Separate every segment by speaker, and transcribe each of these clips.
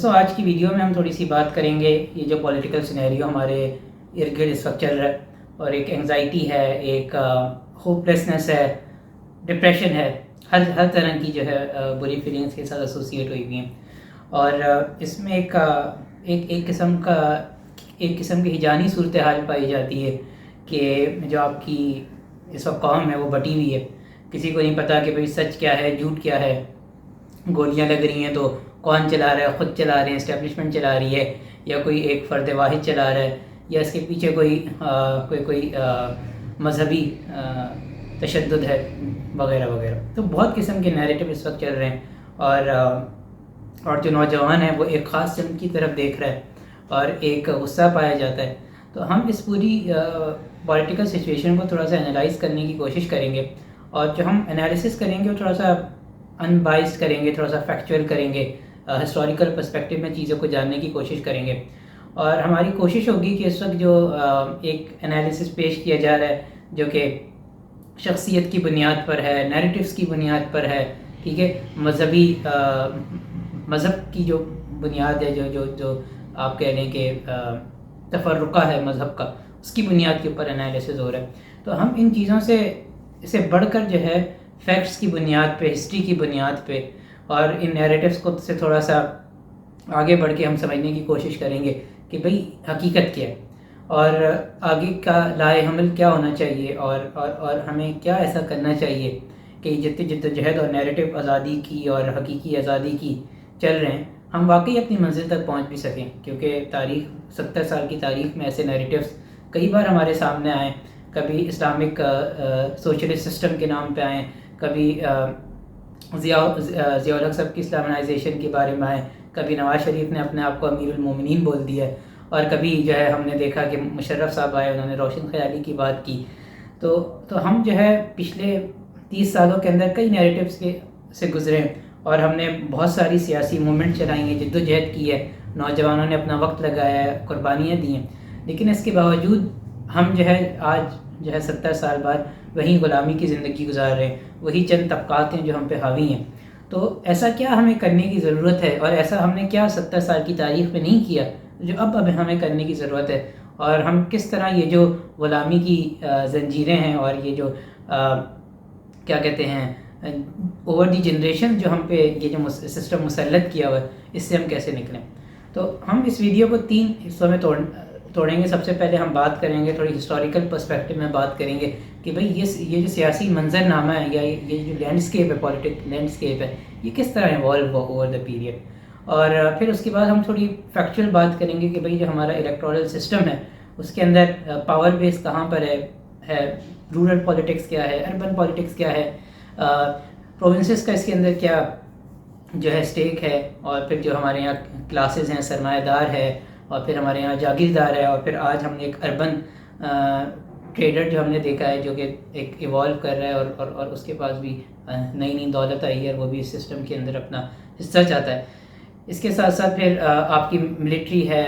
Speaker 1: دوستوں آج کی ویڈیو میں ہم تھوڑی سی بات کریں گے یہ جو پولیٹیکل سینیریو ہمارے ارد گرد اس وقت چل رہا ہے، اور ایک انگزائٹی ہے، ایک ہوپ لیسنس ہے، ڈپریشن ہے، ہر طرح کی جو ہے بری فیلنگس کے ساتھ ایسوسیٹ ہوئی ہوئی ہیں. اور اس میں ایک قسم کی ہجانی صورتحال پائی جاتی ہے کہ جو آپ کی اس وقت قوم ہے وہ بٹی ہوئی ہے. کسی کو نہیں پتا کہ بھئی سچ کیا ہے، جھوٹ کیا ہے. گولیاں لگ رہی ہیں تو کون چلا رہا ہے، خود چلا رہے ہیں، اسٹیبلشمنٹ چلا رہی ہے، یا کوئی ایک فرد واحد چلا رہا ہے، یا اس کے پیچھے کوئی مذہبی تشدد ہے وغیرہ وغیرہ. تو بہت قسم کے نیریٹو اس وقت چل رہے ہیں، اور جو نوجوان ہے وہ ایک خاص سمت کی طرف دیکھ رہا ہے اور ایک غصہ پایا جاتا ہے. تو ہم اس پوری پولیٹیکل سچویشن کو تھوڑا سا انالائز کرنے کی کوشش کریں گے، اور جو ہم انالیسس کریں گے وہ تھوڑا سا ان بائسڈ کریں گے، تھوڑا سا فیکچوئل کریں گے، ہسٹوریکل پرسپیکٹیو میں چیزوں کو جاننے کی کوشش کریں گے. اور ہماری کوشش ہوگی کہ اس وقت جو ایک انالیسس پیش کیا جا رہا ہے جو کہ شخصیت کی بنیاد پر ہے، نیریٹیوز کی بنیاد پر ہے، ٹھیک ہے، مذہب کی جو بنیاد ہے، جو آپ کہہ لیں کہ تفرقہ ہے مذہب کا، اس کی بنیاد کے اوپر انالیسس ہو رہا ہے. تو ہم ان چیزوں سے بڑھ کر جو ہے فیکٹس کی بنیاد پہ، ہسٹری کی بنیاد پہ، اور ان نیریٹیوز کو سے تھوڑا سا آگے بڑھ کے ہم سمجھنے کی کوشش کریں گے کہ بھئی حقیقت کیا ہے، اور آگے کا لائے عمل کیا ہونا چاہیے، اور ہمیں کیا ایسا کرنا چاہیے کہ جتنی جدوجہد اور نیریٹیو آزادی کی اور حقیقی آزادی کی چل رہے ہیں، ہم واقعی اپنی منزل تک پہنچ بھی سکیں. کیونکہ 70 سال کی تاریخ میں ایسے نیریٹیوز کئی بار ہمارے سامنے آئے. کبھی اسلامک سوشلسٹ سسٹم کے نام پہ آئیں، کبھی ضیاء الحق صاحب کی اسلامائزیشن کے بارے میں آئے، کبھی نواز شریف نے اپنے آپ کو امیر المومنین بول دیا ہے، اور کبھی جو ہے ہم نے دیکھا کہ مشرف صاحب آئے، انہوں نے روشن خیالی کی بات کی. تو ہم جو ہے پچھلے 30 سالوں کے اندر کئی نیریٹیوز سے گزرے، اور ہم نے بہت ساری سیاسی موومنٹ چلائی ہیں، جد و جہد کی ہے، نوجوانوں نے اپنا وقت لگایا ہے، قربانیاں دی ہیں. لیکن اس کے باوجود ہم جو ہے آج جو ہے 70 سال بعد وہی غلامی کی زندگی گزار رہے ہیں، وہی چند طبقات ہیں جو ہم پہ حاوی ہیں. تو ایسا کیا ہمیں کرنے کی ضرورت ہے، اور ایسا ہم نے کیا 70 سال کی تاریخ میں نہیں کیا جو اب ہمیں کرنے کی ضرورت ہے، اور ہم کس طرح یہ جو غلامی کی زنجیریں ہیں، اور یہ جو کیا کہتے ہیں اوور دی جنریشن جو ہم پہ یہ جو سسٹم مسلط کیا ہوا ہے، اس سے ہم کیسے نکلیں. تو ہم اس ویڈیو کو 3 حصوں میں توڑیں گے. سب سے پہلے ہم بات کریں گے، تھوڑی ہسٹوریکل پرسپیکٹیو میں بات کریں گے کہ بھئی یہ جو سیاسی منظر نامہ ہے، یا یہ جو لینڈسکیپ ہے، پولیٹک لینڈسکیپ ہے، یہ کس طرح ایوالو ہوا اوور دا پیریڈ. اور پھر اس کے بعد ہم تھوڑی فیکچوئل بات کریں گے کہ بھئی جو ہمارا الیکٹورل سسٹم ہے اس کے اندر پاور بیس کہاں پر ہے، رورل پولیٹکس کیا ہے، اربن پولیٹکس کیا ہے، پروونسز کا اس کے اندر کیا جو ہے اسٹیک ہے، اور پھر جو ہمارے یہاں کلاسز ہیں، سرمایہ دار ہے، اور پھر ہمارے یہاں جاگیردار ہے، اور پھر آج ہم نے ایک اربن ٹریڈر جو ہم نے دیکھا ہے جو کہ ایک ایوالو کر رہا ہے، اور اس کے پاس بھی نئی دولت آئی ہے، اور وہ بھی اس سسٹم کے اندر اپنا حصہ چاہتا ہے. اس کے ساتھ ساتھ پھر آپ کی ملٹری ہے،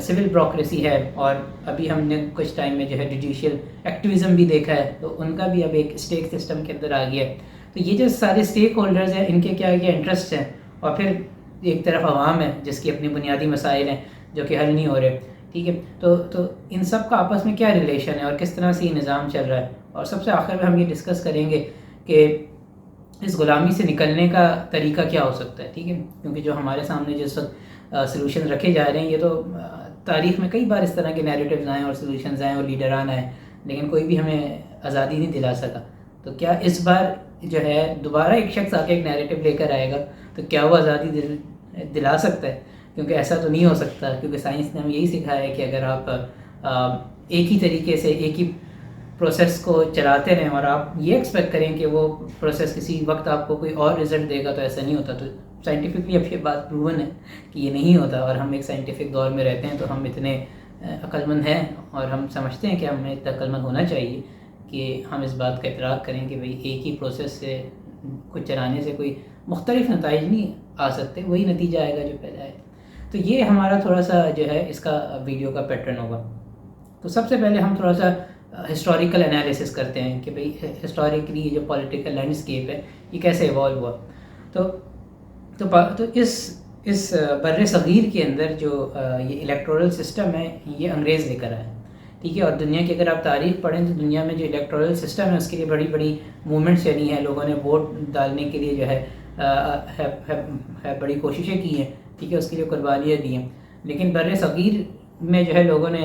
Speaker 1: سول بیوروکریسی ہے، اور ابھی ہم نے کچھ ٹائم میں جو ہے جوڈیشیل ایکٹیویزم بھی دیکھا ہے، تو ان کا بھی اب ایک اسٹیک سسٹم کے اندر آ گیا ہے. تو یہ جو سارے اسٹیک ہولڈرز ہیں، ان کے کیا کیا انٹرسٹ ہیں، اور پھر ایک طرف عوام ہے جس کی اپنی بنیادی مسائل ہیں جو کہ حل نہیں ہو رہے. ٹھیک ہے، تو ان سب کا آپس میں کیا ریلیشن ہے، اور کس طرح سے یہ نظام چل رہا ہے. اور سب سے آخر میں ہم یہ ڈسکس کریں گے کہ اس غلامی سے نکلنے کا طریقہ کیا ہو سکتا ہے. ٹھیک ہے، کیونکہ جو ہمارے سامنے جس وقت سلوشن رکھے جا رہے ہیں، یہ تو تاریخ میں کئی بار اس طرح کے نیریٹیوز آئے اور سلوشنز آئے اور لیڈران آئے، لیکن کوئی بھی ہمیں آزادی نہیں دلا سکا. تو کیا اس بار جو ہے دوبارہ ایک شخص آ کے ایک نیریٹیو لے کر آئے گا تو کیا وہ آزادی دلا سکتا ہے؟ کیونکہ ایسا تو نہیں ہو سکتا، کیونکہ سائنس نے ہمیں یہی سکھایا ہے کہ اگر آپ ایک ہی طریقے سے ایک ہی پروسیس کو چلاتے رہیں اور آپ یہ ایکسپیکٹ کریں کہ وہ پروسیس کسی وقت آپ کو کوئی اور رزلٹ دے گا، تو ایسا نہیں ہوتا. تو سائنٹیفکلی اب یہ بات پروون ہے کہ یہ نہیں ہوتا، اور ہم ایک سائنٹیفک دور میں رہتے ہیں، تو ہم اتنے عقل مند ہیں، اور ہم سمجھتے ہیں کہ ہمیں اتنا عقل مند ہونا چاہیے کہ ہم اس بات کا اعتراف کریں کہ بھئی ایک ہی پروسیس سے کچھ چلانے سے کوئی مختلف نتائج نہیں آ سکتے، وہی نتیجہ آئے گا جو پہلے آئے. تو یہ ہمارا تھوڑا سا جو ہے اس کا ویڈیو کا پیٹرن ہوگا. تو سب سے پہلے ہم تھوڑا سا ہسٹوریکل انالیسس کرتے ہیں کہ بھئی ہسٹوریکلی جو پولیٹیکل لینڈسکیپ ہے یہ کیسے ایوالو ہوا. تو اس اس بر صغیر کے اندر جو یہ الیکٹورل سسٹم ہے یہ انگریز لے کر آئے، ٹھیک ہے. اور دنیا کی اگر آپ تاریخ پڑھیں تو دنیا میں جو الیکٹورل سسٹم ہے اس کے لیے بڑی بڑی موومنٹس چلی ہیں، لوگوں نے ووٹ ڈالنے کے لیے جو ہے بڑی کوششیں کی ہیں، ٹھیک ہے، اس کے لیے قربانیاں دی ہیں. لیکن بر صغیر میں جو ہے لوگوں نے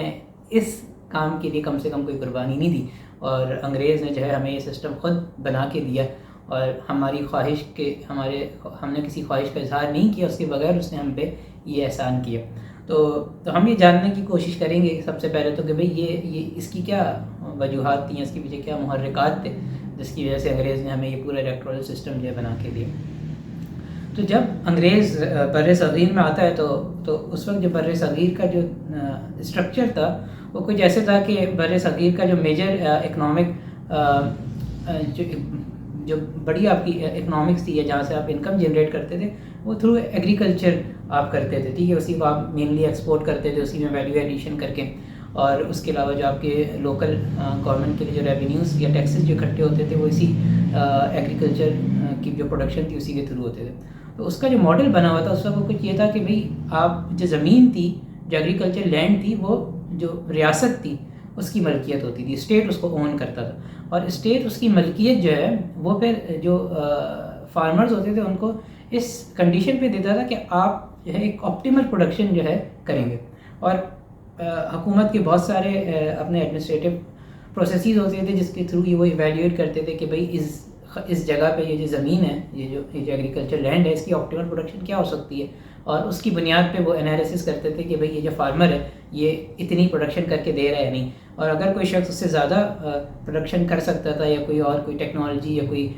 Speaker 1: اس کام کے لیے کم سے کم کوئی قربانی نہیں دی، اور انگریز نے جو ہے ہمیں یہ سسٹم خود بنا کے دیا، اور ہماری خواہش کے ہم نے کسی خواہش کا اظہار نہیں کیا اس کے بغیر، اس نے ہم پہ یہ احسان کیا. تو ہم یہ جاننے کی کوشش کریں گے سب سے پہلے تو کہ بھئی یہ اس کی کیا وجوہات تھیں، اس کے پیچھے کیا محرکات تھے جس کی وجہ سے انگریز نے ہمیں یہ پورا الیکٹورل سسٹم جو ہے بنا کے دیا. تو جب انگریز بر صغیر میں آتا ہے تو اس وقت جو بر صغیر کا جو اسٹرکچر تھا وہ کچھ ایسے تھا کہ بر صغیر کا جو میجر اکنامک جو بڑی آپ کی اکنامکس تھی، جہاں سے آپ انکم جنریٹ کرتے تھے وہ تھرو ایگریکلچر آپ کرتے تھے، ٹھیک ہے. اسی کو آپ مینلی ایکسپورٹ کرتے تھے، اسی میں ویلیو ایڈیشن کر کے، اور اس کے علاوہ جو آپ کے لوکل گورنمنٹ کے لیے جو ریونیوز یا ٹیکسز جو اکٹھے ہوتے تھے وہ اسی ایگریکلچر کی جو پروڈکشن تھی اسی کے تھرو ہوتے تھے. تو اس کا جو ماڈل بنا ہوا تھا اس وقت وہ کچھ یہ تھا کہ بھئی آپ جو زمین تھی، جو ایگریکلچر لینڈ تھی، وہ جو ریاست تھی اس کی ملکیت ہوتی تھی، اسٹیٹ اس کو اون کرتا تھا، اور اسٹیٹ اس کی ملکیت جو ہے وہ پھر جو فارمرز ہوتے تھے ان کو اس کنڈیشن پہ دیتا تھا کہ آپ جو ہے ایک آپٹیمل پروڈکشن جو ہے کریں گے. اور حکومت کے بہت سارے اپنے ایڈمنسٹریٹو پروسیسز ہوتے تھے جس کے تھرو یہ وہ ایویلیویٹ کرتے تھے کہ بھئی اس جگہ پہ یہ جو زمین ہے، یہ جو ایگریکلچر لینڈ ہے، اس کی آپٹیمل پروڈکشن کیا ہو سکتی ہے، اور اس کی بنیاد پہ وہ انالیسس کرتے تھے کہ بھئی یہ جو فارمر ہے یہ اتنی پروڈکشن کر کے دے رہا ہے نہیں، اور اگر کوئی شخص اس سے زیادہ پروڈکشن کر سکتا تھا یا کوئی ٹیکنالوجی یا کوئی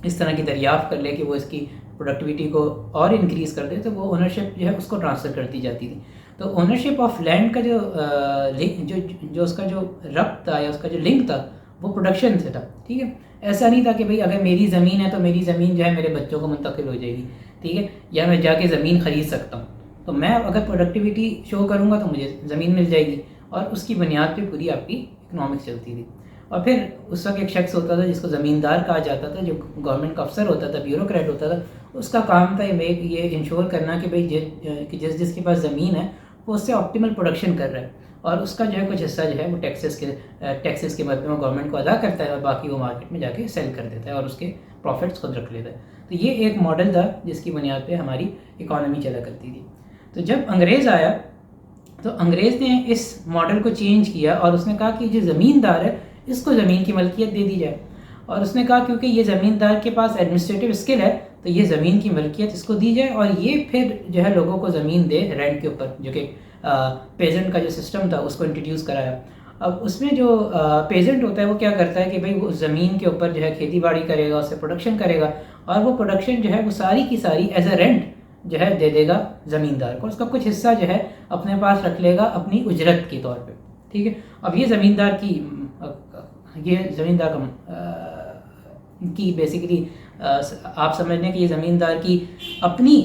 Speaker 1: اس طرح کی دریافت کر لے کہ وہ اس کی پروڈکٹیوٹی کو اور انکریز کر دے تو وہ اونرشپ جو ہے اس کو ٹرانسفر کرتی جاتی تھی. تو اونرشپ آف لینڈ کا جو اس کا جو ربط تھا یا اس کا جو لنک تھا وہ پروڈکشن سے تھا، ٹھیک ہے. ایسا نہیں تھا کہ بھئی اگر میری زمین ہے تو میری زمین جو ہے میرے بچوں کو منتقل ہو جائے گی، ٹھیک ہے، یا میں جا کے زمین خرید سکتا ہوں، تو میں اگر پروڈکٹیوٹی شو کروں گا تو مجھے زمین مل جائے گی، اور اس کی بنیاد پہ پوری آپ کی اکنامکس چلتی تھی. اور پھر اس وقت ایک شخص ہوتا تھا جس کو زمیندار کہا جاتا تھا، جو گورنمنٹ کا افسر ہوتا تھا، بیوروکریٹ ہوتا تھا. اس کا کام تھا یہ انشور کرنا کہ بھئی جس کے پاس زمین ہے وہ اس سے آپٹیمل پروڈکشن کر رہا ہے، اور اس کا جو ہے کچھ حصہ جو ہے وہ ٹیکسز کے بدلے میں گورنمنٹ کو ادا کرتا ہے، اور باقی وہ مارکیٹ میں جا کے سیل کر دیتا ہے اور اس کے پروفٹس خود رکھ لیتا ہے. تو یہ ایک ماڈل تھا جس کی بنیاد پہ ہماری اکانومی چلا کرتی تھی. تو جب انگریز آیا تو انگریز نے اس ماڈل کو چینج کیا، اور اس نے کہا کہ جو زمیندار ہے اس کو زمین کی ملکیت دے دی جائے. اور اس نے کہا کیونکہ یہ زمیندار کے پاس ایڈمنسٹریٹو اسکل ہے تو یہ زمین کی ملکیت اس کو دی جائے، اور یہ پھر جو ہے لوگوں کو زمین دے رینٹ کے اوپر، جو کہ پیزنٹ کا جو سسٹم تھا اس کو انٹروڈیوس کرایا. اب اس میں جو پیزنٹ ہوتا ہے وہ کیا کرتا ہے کہ بھئی وہ زمین کے اوپر جو ہے کھیتی باڑی کرے گا، اس سے پروڈکشن کرے گا، اور وہ پروڈکشن جو ہے وہ ساری کی ساری ایز اے رینٹ جو ہے دے دے گا زمیندار کو. اس کا کچھ حصہ جو ہے اپنے پاس رکھ لے گا اپنی اجرت کے طور پہ، ٹھیک ہے. اب یہ زمیندار کی بیسیکلی آپ سمجھ لیں کہ یہ زمیندار کی اپنی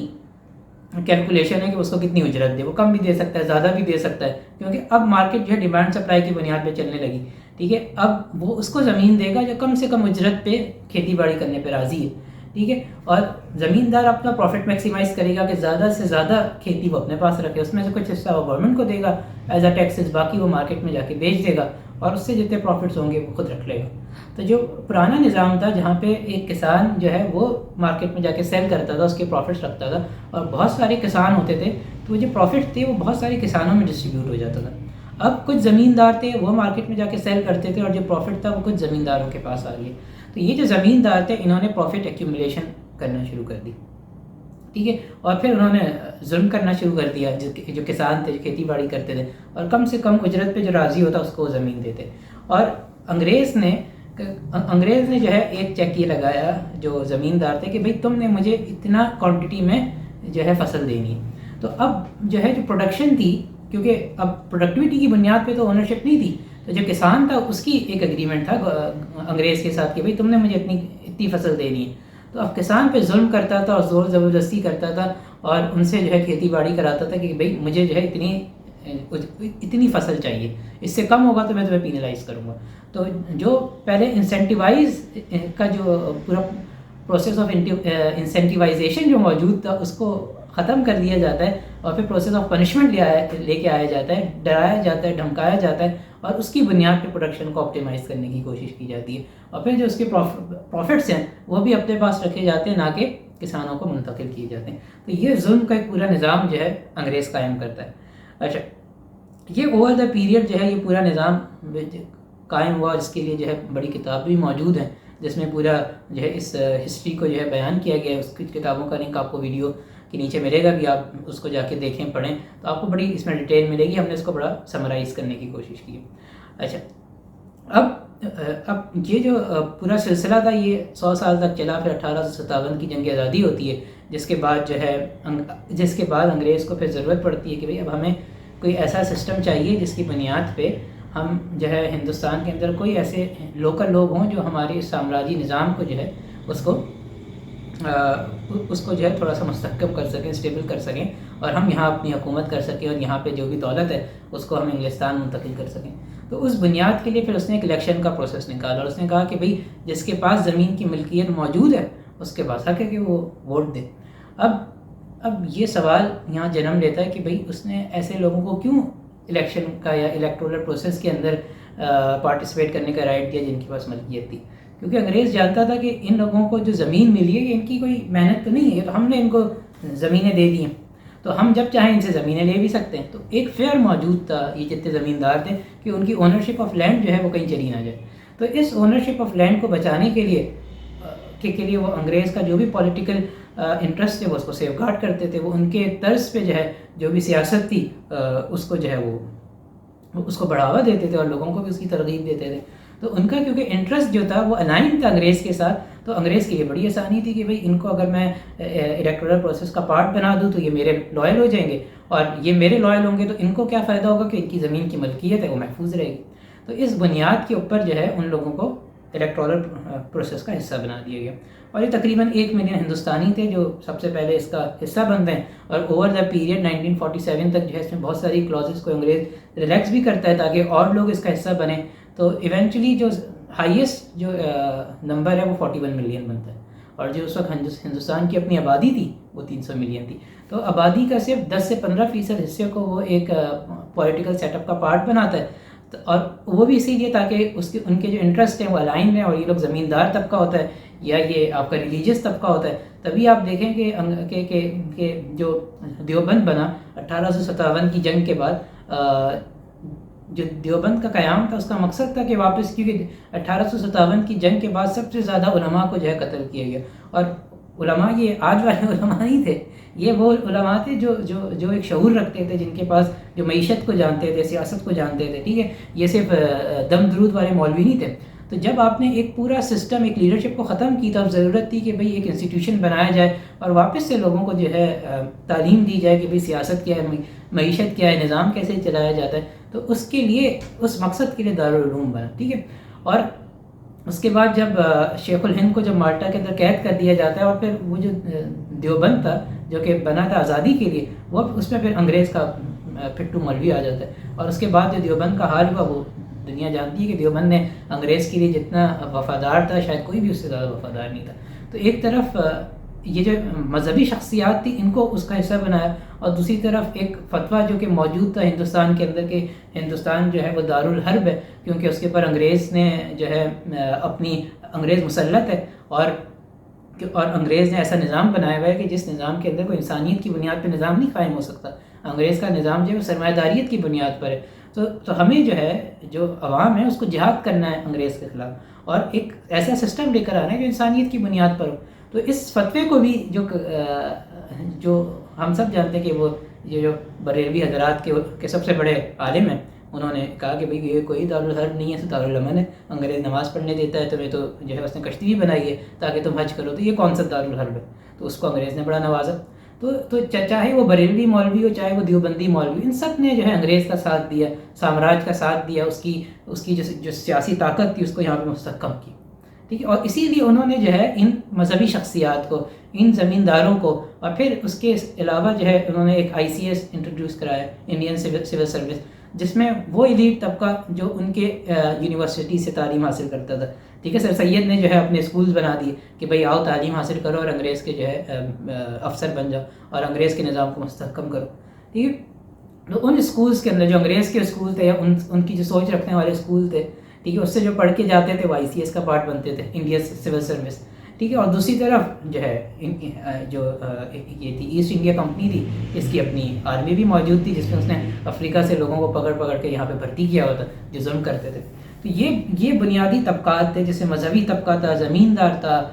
Speaker 1: کیلکولیشن ہے کہ اس کو کتنی اجرت دے. وہ کم بھی دے سکتا ہے، زیادہ بھی دے سکتا ہے، کیونکہ اب مارکیٹ جو ہے ڈیمانڈ سپلائی کی بنیاد پہ چلنے لگی، ٹھیک ہے. اب وہ اس کو زمین دے گا جو کم سے کم اجرت پہ کھیتی باڑی کرنے پہ راضی ہے، ٹھیک ہے. اور زمیندار اپنا پروفٹ میکسیمائز کرے گا کہ زیادہ سے زیادہ کھیتی وہ اپنے پاس رکھے، اس میں سے کچھ حصہ وہ گورنمنٹ کو دے گا ایز اے ٹیکسز، باقی وہ مارکیٹ میں جا کے بیچ دے گا، اور اس سے جتنے پروفٹس ہوں گے وہ خود رکھ لے گا. تو جو پرانا نظام تھا جہاں پہ ایک کسان جو ہے وہ مارکیٹ میں جا کے سیل کرتا تھا، اس کے پروفٹس رکھتا تھا، اور بہت سارے کسان ہوتے تھے تو وہ جو پروفٹ تھے وہ بہت سارے کسانوں میں ڈسٹریبیوٹ ہو جاتا تھا. اب کچھ زمیندار تھے وہ مارکیٹ میں جا کے سیل کرتے تھے، اور جو پروفٹ تھا وہ کچھ زمینداروں کے پاس آ گئے. تو یہ جو زمیندار تھے انہوں نے پروفٹ ایکیومولیشن کرنا شروع کر دی، ٹھیک ہے. اور پھر انہوں نے ظلم کرنا شروع کر دیا، جو کسان تھے جو کھیتی باڑی کرتے تھے، اور کم سے کم اجرت پہ جو راضی ہوتا اس کو وہ زمین دیتے. اور انگریز نے جو ہے ایک چیک یہ لگایا جو زمیندار تھے کہ بھئی تم نے مجھے اتنا کوانٹٹی میں جو ہے فصل دینی ہے. تو اب جو ہے جو پروڈکشن تھی، کیونکہ اب پروڈکٹیوٹی کی بنیاد پہ تو اونرشپ نہیں تھی، تو جو کسان تھا اس کی ایک اگریمنٹ تھا انگریز کے ساتھ کہ بھئی تم نے مجھے اتنی فصل دینی ہے. تو اب کسان پہ ظلم کرتا تھا اور زور زبردستی کرتا تھا، اور ان سے جو ہے کھیتی باڑی کراتا تھا کہ بھئی مجھے جو ہے اتنی فصل چاہیے، اس سے کم ہوگا تو میں تمہیں پینلائز کروں گا. تو جو پہلے انسینٹیوائز کا جو پورا پروسیس آف انسینٹیوائزیشن جو موجود تھا اس کو ختم کر دیا جاتا ہے اور پھر پروسیس آف پنشمنٹ لے کے آیا جاتا ہے، ڈرایا جاتا ہے، دھمکایا جاتا ہے اور اس کی بنیاد پہ پروڈکشن کو آپٹیمائز کرنے کی کوشش کی جاتی ہے، اور پھر جو اس کے پروفٹس ہیں وہ بھی اپنے پاس رکھے جاتے ہیں، نہ کہ کسانوں کو منتقل کیے جاتے ہیں۔ تو یہ ظلم کا ایک پورا نظام جو ہے انگریز قائم کرتا ہے۔ اچھا، یہ اوور دا پیریڈ جو ہے یہ پورا نظام قائم ہوا، اس کے لیے جو ہے بڑی کتاب بھی موجود ہیں جس میں پورا جو ہے اس ہسٹری کو جو ہے بیان کیا گیا ہے۔ اس کی کتابوں کا لنک آپ کو ویڈیو کے نیچے ملے گا، بھی آپ اس کو جا کے دیکھیں پڑھیں تو آپ کو بڑی اس میں ڈیٹیل ملے گی، ہم نے اس کو بڑا سمرائز کرنے کی کوشش کی ہے۔ اچھا، اب یہ جو پورا سلسلہ تھا یہ 100 سال تک چلا، پھر 1857 کی جنگ آزادی ہوتی ہے، جس کے بعد انگریز کو پھر ضرورت پڑتی ہے کہ بھئی اب ہمیں کوئی ایسا سسٹم چاہیے جس کی بنیاد پہ ہم جو ہے ہندوستان کے اندر کوئی ایسے لوکل لوگ ہوں جو ہمارے سامراجی نظام کو جو ہے اس کو جو ہے تھوڑا سا مستحکم کر سکیں، اسٹیبل کر سکیں، اور ہم یہاں اپنی حکومت کر سکیں اور یہاں پہ جو بھی دولت ہے اس کو ہم انگلستان منتقل کر سکیں۔ تو اس بنیاد کے لیے پھر اس نے ایک الیکشن کا پروسیس نکالا اور اس نے کہا کہ بھئی جس کے پاس زمین کی ملکیت موجود ہے اس کے پاس حق ہے کہ وہ ووٹ دے۔ اب یہ سوال یہاں جنم لیتا ہے کہ بھئی اس نے ایسے لوگوں کو کیوں الیکشن کا یا الیکٹورل پروسیس کے اندر پارٹیسپیٹ کرنے کا رائٹ دیا جن کے پاس ملکیت تھی، کیونکہ انگریز جانتا تھا کہ ان لوگوں کو جو زمین ملی ہے ان کی کوئی محنت تو نہیں ہے، تو ہم نے ان کو زمینیں دے دی ہیں تو ہم جب چاہیں ان سے زمینیں لے بھی سکتے ہیں۔ تو ایک فیئر موجود تھا، یہ جتنے زمیندار تھے، کہ ان کی اونرشپ آف لینڈ جو ہے وہ کہیں چلی نہ جائے۔ تو اس اونرشپ آف لینڈ کو بچانے کے لیے وہ انگریز کا جو بھی پولیٹیکل انٹرسٹ ہے وہ اس کو سیف گارڈ کرتے تھے، وہ ان کے طرز پہ جو ہے جو بھی سیاست تھی اس کو جو ہے وہ اس کو بڑھاوا دیتے تھے اور لوگوں کو بھی اس کی ترغیب دیتے تھے۔ تو ان کا کیونکہ انٹرسٹ جو تھا وہ الائن تھا انگریز کے ساتھ، تو انگریز کے لیے بڑی آسانی تھی کہ بھئی ان کو اگر میں الیکٹورل پروسیس کا پارٹ بنا دوں تو یہ میرے لائل ہو جائیں گے، اور یہ میرے لائل ہوں گے تو ان کو کیا فائدہ ہوگا کہ ان کی زمین کی ملکیت ہے وہ محفوظ رہے گی۔ تو اس بنیاد کے اوپر جو ہے ان لوگوں کو الیکٹورل پروسیس کا حصہ بنا دیا گیا، اور یہ تقریباً 1 ملین ہندوستانی تھے جو سب سے پہلے اس کا حصہ بنتے ہیں، اور اوور دا پیریڈ 1947 تک جو ہے اس میں بہت ساری کلوزز کو انگریز ریلیکس بھی کرتا ہے تاکہ اور لوگ اس کا حصہ بنیں۔ تو ایونچولی جو ہائیسٹ جو نمبر ہے وہ 41 ملین بنتا ہے، اور جو اس وقت ہندوستان کی اپنی آبادی تھی وہ 300 ملین تھی۔ تو آبادی کا صرف 10 سے 15% حصے کو وہ ایک پولیٹیکل سیٹ اپ کا پارٹ بناتا ہے، اور وہ بھی اسی لیے تاکہ ان کے جو انٹرسٹ ہیں وہ الائن ہیں، اور یہ لوگ زمیندار طبقہ ہوتا ہے یا یہ آپ کا ریلیجیس طبقہ ہوتا ہے۔ تبھی آپ دیکھیں کہ جو دیوبند بنا 1857 کی جنگ کے بعد، جو دیوبند کا قیام تھا اس کا مقصد تھا کہ واپس، کیونکہ 1857 کی جنگ کے بعد سب سے زیادہ علماء کو جو ہے قتل کیا گیا، اور علماء یہ آج والے علماء نہیں تھے، یہ وہ علماء تھے جو ایک شعور رکھتے تھے، جن کے پاس جو معیشت کو جانتے تھے، سیاست کو جانتے تھے، ٹھیک ہے، یہ صرف دم درود والے مولوی نہیں تھے۔ تو جب آپ نے ایک پورا سسٹم، ایک لیڈرشپ کو ختم کی تو اب ضرورت تھی کہ بھئی ایک انسٹیٹیوشن بنایا جائے اور واپس سے لوگوں کو جو ہے تعلیم دی جائے کہ بھئی سیاست کیا ہے، معیشت کیا ہے، نظام کیسے چلایا جاتا ہے۔ تو اس کے لیے، اس مقصد کے لیے دارالعلوم بنا، ٹھیک ہے۔ اور اس کے بعد جب شیخ الہند کو جب مالٹا کے اندر قید کر دیا جاتا ہے، اور پھر وہ جو دیوبند تھا جو کہ بنا تھا آزادی کے لیے، وہ اس میں پھر انگریز کا پھٹو مولوی آ جاتا ہے، اور اس کے بعد جو دیوبند کا حال ہوا وہ دنیا جانتی ہے کہ دیوبند نے انگریز کے لیے جتنا وفادار تھا شاید کوئی بھی اس سے زیادہ وفادار نہیں تھا۔ تو ایک طرف یہ جو مذہبی شخصیات تھی ان کو اس کا حصہ بنایا، اور دوسری طرف ایک فتویٰ جو کہ موجود تھا ہندوستان کے اندر کہ ہندوستان جو ہے وہ دارالحرب ہے، کیونکہ اس کے اوپر انگریز نے جو ہے انگریز مسلط ہے، اور انگریز نے ایسا نظام بنایا ہوا ہے کہ جس نظام کے اندر کوئی انسانیت کی بنیاد پہ نظام نہیں قائم ہو سکتا۔ انگریز کا نظام جو ہے وہ سرمایہ داریت کی بنیاد پر ہے۔ تو ہمیں جو ہے جو عوام ہے اس کو جہاد کرنا ہے انگریز کے خلاف، اور ایک ایسا سسٹم لے کر آنا ہے جو انسانیت کی بنیاد پر ہو۔ تو اس فتوے کو بھی جو ہم سب جانتے ہیں کہ وہ یہ جو بریلوی حضرات کے سب سے بڑے عالم ہیں، انہوں نے کہا کہ بھئی یہ کوئی دارالحرب نہیں ہے، دارالامن ہے، انگریز نماز پڑھنے دیتا ہے تمہیں، تو جو ہے اس نے کشتی بھی بنائی ہے تاکہ تم حج کرو، تو یہ کون سا دارالحرب ہے؟ تو اس کو انگریز نے بڑا نوازا۔ تو چاہے وہ بریلوی مولوی ہو، چاہے وہ دیوبندی مولوی، ان سب نے جو ہے انگریز کا ساتھ دیا، سامراج کا ساتھ دیا، اس کی جو سیاسی طاقت تھی اس کو یہاں پہ مستحکم کی، ٹھیک ہے۔ اور اسی لیے انہوں نے جو ہے ان مذہبی شخصیات کو، ان زمینداروں کو، اور پھر اس کے علاوہ جو ہے انہوں نے ایک ICS انٹروڈیوس کرایا، انڈین سول سروس، جس میں وہ ایلیٹ طبقہ جو ان کے یونیورسٹی سے تعلیم حاصل کرتا تھا، ٹھیک ہے. سر سید نے جو ہے اپنے اسکولز بنا دیے کہ بھئی آؤ تعلیم حاصل کرو اور انگریز کے جو ہے افسر بن جاؤ اور انگریز کے نظام کو مستحکم کرو. ٹھیک ہے. تو ان اسکولز کے اندر جو انگریز کے اسکول تھے یا ان کی جو سوچ رکھنے والے اسکول تھے, ٹھیک ہے, اس سے جو پڑھ کے جاتے تھے وہ ICS کا پارٹ بنتے تھے, انڈیا سول سروس. ٹھیک ہے. اور دوسری طرف جو ہے جو یہ تھی ایسٹ انڈیا کمپنی تھی, اس کی اپنی آرمی بھی موجود تھی جس میں اس نے افریقہ سے لوگوں کو پکڑ پکڑ کے یہاں پہ بھرتی کیا ہوا تھا جو ظلم کرتے تھے. تو یہ بنیادی طبقات تھے, جیسے مذہبی طبقہ تھا, زمیندار تھا,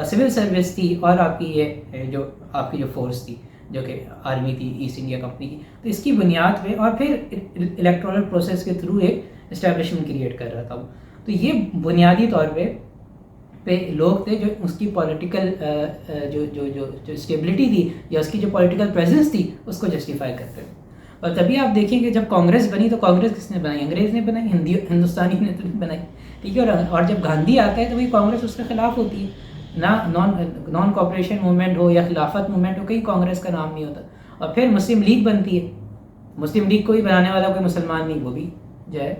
Speaker 1: سول سروس تھی, اور آپ کی یہ جو آپ کی جو فورس تھی جو کہ آرمی تھی ایسٹ انڈیا کمپنی کی. تو اس کی بنیاد پہ اور پھر الیکٹورل پروسیس کے تھرو ایک اسٹیبلشمنٹ کریٹ کر رہا تھا وہ. تو یہ بنیادی طور پہ لوگ تھے جو اس کی پولیٹیکل جو اسٹیبلٹی تھی یا اس کی جو پولیٹیکل پریزنس تھی اس کو جسٹیفائی کرتے تھے. اور تبھی آپ دیکھیں کہ جب کانگریس بنی تو کانگریس کس نے بنائی؟ انگریز نے بنائی, ہندوستانی نے تو نہیں بنائی. ٹھیک ہے. اور جب گاندھی آتا ہے تو وہی کانگریس اس کے خلاف ہوتی ہے. نہ نان کوآپریشن موومنٹ ہو یا خلافت موومنٹ ہو, کہیں کانگریس کا نام نہیں ہوتا. اور پھر مسلم لیگ بنتی ہے. مسلم لیگ کو بھی بنانے والا کوئی مسلمان نہیں, وہ بھی جو ہے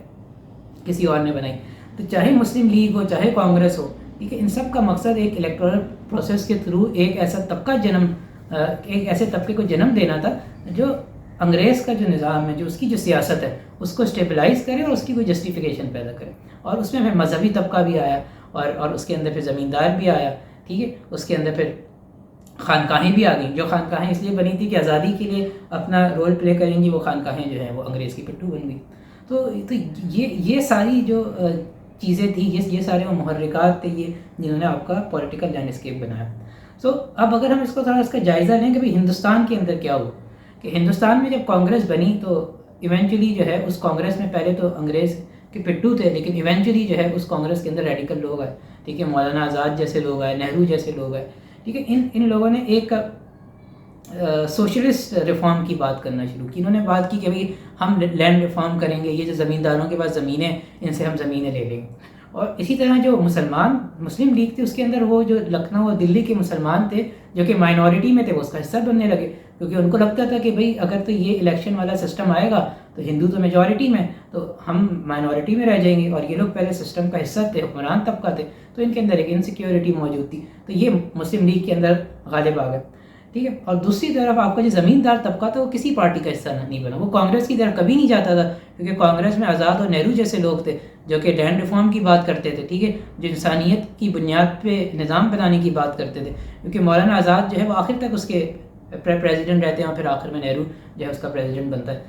Speaker 1: کسی اور نے بنائی. تو چاہے مسلم لیگ ہو چاہے کانگریس ہو, ٹھیک ہے, ان سب کا مقصد ایک الیکٹورل پروسیس کے تھرو ایک ایسے طبقے کو جنم دینا تھا جو انگریز کا جو نظام ہے, جو اس کی جو سیاست ہے, اس کو اسٹیبلائز کرے اور اس کی کوئی جسٹیفیکیشن پیدا کرے. اور اس میں پھر مذہبی طبقہ بھی آیا اور اس کے اندر پھر زمیندار بھی آیا. ٹھیک ہے. اس کے اندر پھر خانقاہیں بھی آ گئیں, جو خانقاہیں اس لیے بنی تھی کہ آزادی کے لیے اپنا رول پلے کریں گی, وہ خانقاہیں جو ہیں وہ انگریز کی پٹھو بن گئی. تو یہ ساری جو چیزیں تھیں, یہ سارے وہ محرکات تھے یہ جنہوں نے آپ کا پولیٹیکل لینڈسکیپ بنایا. سو اب اگر ہم اس کو تھوڑا اس کا جائزہ لیں کہ بھئی ہندوستان کے اندر کیا ہوا, کہ ہندوستان میں جب کانگریس بنی تو ایونچولی جو ہے اس کانگریس میں پہلے تو انگریز کے پٹھو تھے, لیکن ایونچولی جو ہے اس کانگریس کے اندر ریڈیکل لوگ آئے. ٹھیک ہے. مولانا آزاد جیسے لوگ آئے, نہرو جیسے لوگ آئے. ٹھیک ہے. ان لوگوں نے ایک سوشلسٹ ریفارم کی بات کرنا شروع کی. انہوں نے بات کی کہ بھئی ہم لینڈ ریفارم کریں گے, یہ جو زمینداروں کے پاس زمینیں ان سے ہم زمینیں لے لیں گے. اور اسی طرح جو مسلم لیگ تھی اس کے اندر وہ جو لکھنؤ اور دلی کے مسلمان تھے جو کہ مائنورٹی میں تھے, وہ اس کا حصہ بننے لگے, کیونکہ ان کو لگتا تھا کہ بھئی اگر تو یہ الیکشن والا سسٹم آئے گا تو ہندو تو میجورٹی میں, تو ہم مائنورٹی میں رہ جائیں گے. اور یہ لوگ پہلے سسٹم کا حصہ تھے, حکمران طبقہ تھے, تو ان کے اندر ایک انسیکیورٹی موجود تھی. تو یہ مسلم لیگ کے اندر غالب آ گئے. ٹھیک ہے. اور دوسری طرف آپ کا جو زمیندار طبقہ تھا وہ کسی پارٹی کا حصہ نہیں بنا, وہ کانگریس کی طرف کبھی نہیں جاتا تھا, کیونکہ کانگریس میں آزاد اور نہرو جیسے لوگ تھے جو کہ لینڈ ریفارم کی بات کرتے تھے. ٹھیک ہے. جو انسانیت کی بنیاد پہ نظام بنانے کی بات کرتے تھے, کیونکہ مولانا آزاد جو ہے وہ آخر تک اس کے پریزیڈنٹ رہتے ہیں اور پھر آخر میں نہرو جو ہے اس کا پریزیڈنٹ بنتا ہے.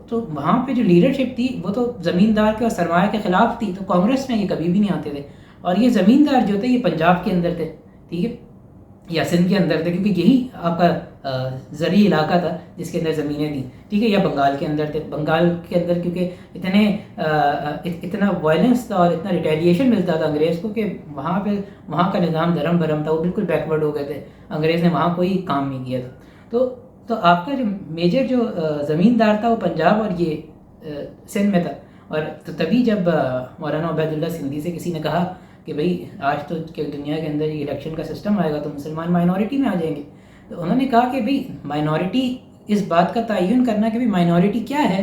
Speaker 1: تو وہاں پہ جو لیڈرشپ تھی وہ تو زمیندار کے اور سرمایہ کے خلاف تھی, تو کانگریس میں یہ کبھی بھی نہیں آتے تھے. اور یہ زمیندار جو تھے یہ پنجاب کے اندر تھے, ٹھیک ہے, یا سندھ کے اندر تھے, کیونکہ یہی آپ کا زرعی علاقہ تھا جس کے اندر زمینیں تھیں. ٹھیک ہے. یا بنگال کے اندر تھے, بنگال کے اندر کیونکہ اتنا وائلنس تھا اور اتنا ریٹیلیشن ملتا تھا انگریز کو کہ وہاں کا نظام دھرم بھرم تھا, وہ بالکل بیکورڈ ہو گئے تھے. انگریز نے وہاں کوئی کام نہیں کیا تھا. تو آپ کا جو میجر جو زمیندار تھا وہ پنجاب اور یہ سندھ میں تھا. اور تو تبھی جب مولانا عبید اللہ سندھی سے کسی نے کہا کہ بھئی آج تو دنیا کے اندر یہ الیکشن کا سسٹم آئے گا تو مسلمان مائنورٹی میں آ جائیں گے, تو انہوں نے کہا کہ بھئی مائنورٹی, اس بات کا تعین کرنا کہ بھئی مائنورٹی کیا ہے,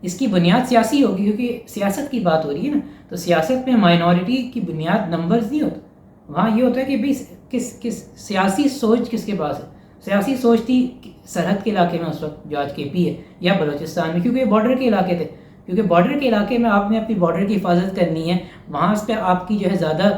Speaker 1: اس کی بنیاد سیاسی ہوگی, کیونکہ سیاست کی بات ہو رہی ہے نا. تو سیاست میں مائنورٹی کی بنیاد نمبرز نہیں ہوتا, وہاں یہ ہوتا ہے کہ بھئی کس سیاسی سوچ کس کے پاس ہے. سیاسی سوچ تھی سرحد کے علاقے میں اس وقت جو آج KP ہے, یا بلوچستان میں, کیونکہ یہ بارڈر کے علاقے تھے. کیونکہ بارڈر کے علاقے میں آپ نے اپنی بارڈر کی حفاظت کرنی ہے, وہاں اس پہ آپ کی جو ہے زیادہ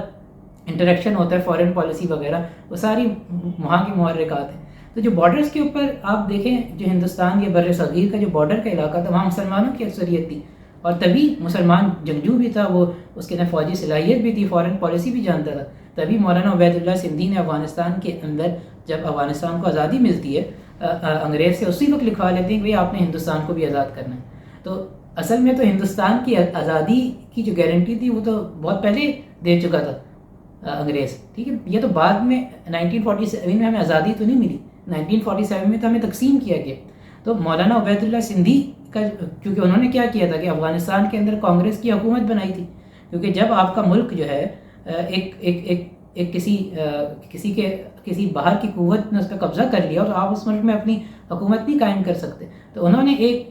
Speaker 1: انٹریکشن ہوتا ہے, فارن پالیسی وغیرہ, وہ ساری وہاں کی محرکات ہیں. تو جو بارڈرز کے اوپر آپ دیکھیں, جو ہندوستان کے بر صغیر کا جو بارڈر کا علاقہ تھا, وہاں مسلمانوں کی اکثریت تھی, اور تبھی مسلمان جنگجو بھی تھا, وہ اس کے اندر فوجی صلاحیت بھی تھی, فارن پالیسی بھی جانتا تھا. تبھی مولانا عبید اللہ سندھی نے افغانستان کے اندر, جب افغانستان کو آزادی ملتی ہے انگریز سے, اسی وقت لکھوا لیتے ہیں کہ آپ نے ہندوستان کو بھی آزاد کرنا ہے. تو اصل میں تو ہندوستان کی آزادی کی جو گارنٹی تھی وہ تو بہت پہلے دے چکا تھا انگریز. ٹھیک ہے. یہ تو بعد میں 1947 میں ہمیں آزادی تو نہیں ملی, 1947 میں تو ہمیں تقسیم کیا گیا. تو مولانا عبید اللہ سندھی کا, کیونکہ انہوں نے کیا کیا تھا کہ افغانستان کے اندر کانگریس کی حکومت بنائی تھی, کیونکہ جب آپ کا ملک جو ہے ایک کسی باہر کی قوت نے اس پہ قبضہ کر لیا تو آپ اس ملک میں اپنی حکومت نہیں قائم کر سکتے. تو انہوں نے ایک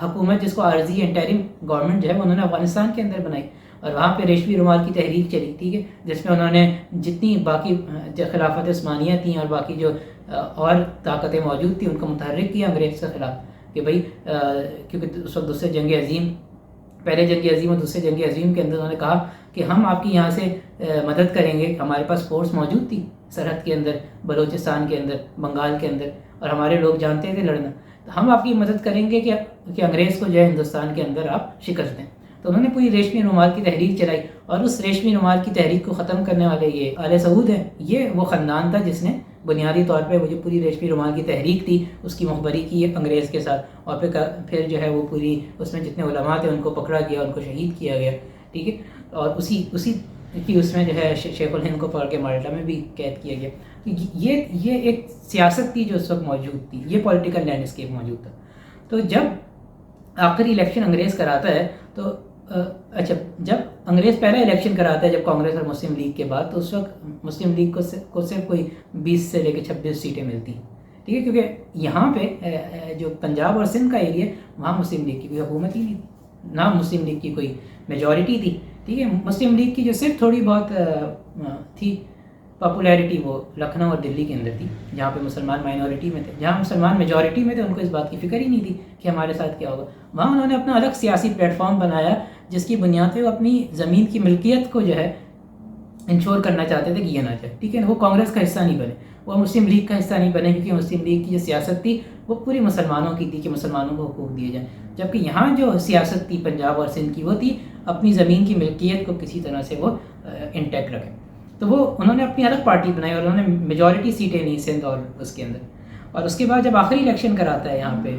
Speaker 1: حکومت جس کو عارضی انٹرم گورنمنٹ جو ہے انہوں نے افغانستان کے اندر بنائی, اور وہاں پہ ریشمی رومال کی تحریک چلی، ٹھیک ہے، جس میں انہوں نے جتنی باقی جو خلافت عثمانیہ تھیں اور باقی جو اور طاقتیں موجود تھیں ان کو متحرک کیا انگریز کے خلاف کہ بھائی کیونکہ اس وقت دوسرے جنگ عظیم، پہلے جنگ عظیم اور دوسرے جنگ عظیم کے اندر انہوں نے کہا کہ ہم آپ کی یہاں سے مدد کریں گے، ہمارے پاس فورس موجود تھی سرحد کے اندر، بلوچستان کے اندر، بنگال کے اندر، اور ہمارے لوگ جانتے تھے لڑنا، تو ہم آپ کی مدد کریں گے کہ انگریز کو جو ہے ہندوستان کے اندر آپ شکست دیں۔ تو انہوں نے پوری ریشمی رومال کی تحریک چلائی، اور اس ریشمی رومال کی تحریک کو ختم کرنے والے یہ آل سعود ہیں، یہ وہ خاندان تھا جس نے بنیادی طور پہ وہ جو پوری ریشمی رومال کی تحریک تھی اس کی مخبری کی انگریز کے ساتھ، اور پھر جو ہے وہ پوری اس میں جتنے علماء تھے ان کو پکڑا گیا، ان کو شہید کیا گیا، ٹھیک ہے، اور اسی کی اس میں جو ہے شیخ الہند کو پکڑ کے مالٹا میں بھی قید کیا گیا۔ یہ ایک سیاست تھی جو اس وقت موجود تھی، یہ پولیٹیکل لینڈسکیپ موجود تھا۔ تو جب آخری الیکشن انگریز کراتا ہے تو اچھا، جب انگریز پہلا الیکشن کراتا ہے جب کانگریس اور مسلم لیگ کے بعد، تو اس وقت مسلم لیگ کو صرف کوئی 20 سے لے کے 26 سیٹیں ملتی ہیں، ٹھیک ہے، کیونکہ یہاں پہ جو پنجاب اور سندھ کا ایریا وہاں مسلم لیگ کی کوئی حکومت ہی نہیں تھی، نہ مسلم لیگ کی کوئی میجورٹی تھی، ٹھیک ہے۔ مسلم لیگ کی جو صرف تھوڑی بہت تھی پاپولیرٹی وہ لکھنؤ اور دلی کے اندر تھی، جہاں پہ مسلمان مائنورٹی میں تھے، جہاں مسلمان میجورٹی میں تھے ان کو اس بات کی فکر ہی نہیں تھی کہ ہمارے ساتھ کیا ہوگا۔ وہاں انہوں نے اپنا الگ سیاسی پلیٹ فارم بنایا جس کی بنیاد پہ وہ اپنی زمین کی ملکیت کو جو ہے انشور کرنا چاہتے تھے کہ یہ نہ جائے، ٹھیک ہے، وہ کانگریس کا حصہ نہیں بنے، وہ مسلم لیگ کا حصہ نہیں بنے، کیونکہ مسلم لیگ کی جو سیاست تھی وہ پوری مسلمانوں کی تھی کہ مسلمانوں کو حقوق دیے جائیں، جبکہ یہاں جو سیاست تھی پنجاب اور سندھ کی وہ تھی اپنی زمین کی ملکیت کو کسی طرح سے وہ انٹیکٹ رکھیں۔ تو وہ انہوں نے اپنی الگ پارٹی بنائی اور انہوں نے میجورٹی سیٹیں لی سندھ اور اس کے اندر۔ اور اس کے بعد جب آخری الیکشن کراتا ہے یہاں پہ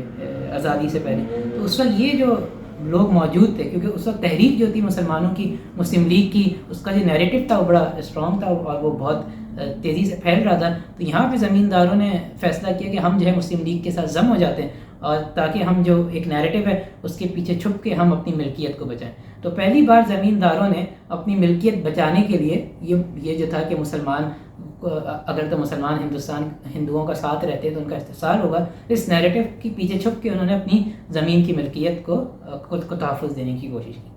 Speaker 1: آزادی سے پہلے، تو اس وقت یہ جو لوگ موجود تھے، کیونکہ اس وقت تحریک جو تھی مسلمانوں کی مسلم لیگ کی، اس کا جو نیریٹو تھا وہ بڑا اسٹرانگ تھا اور وہ بہت تیزی سے پھیل رہا تھا، تو یہاں پہ زمینداروں نے فیصلہ کیا کہ ہم جو ہے مسلم لیگ کے ساتھ ضم ہو جاتے ہیں، اور تاکہ ہم جو ایک نیریٹو ہے اس کے پیچھے چھپ کے ہم اپنی ملکیت کو بچائیں۔ تو پہلی بار زمینداروں نے اپنی ملکیت بچانے کے لیے یہ جو تھا کہ مسلمان اگر تو مسلمان ہندوؤں کا ساتھ رہتے تو ان کا استحصال ہوگا، اس نیریٹو کے پیچھے چھپ کے انہوں نے اپنی زمین کی ملکیت کو تحفظ دینے کی کوشش کی۔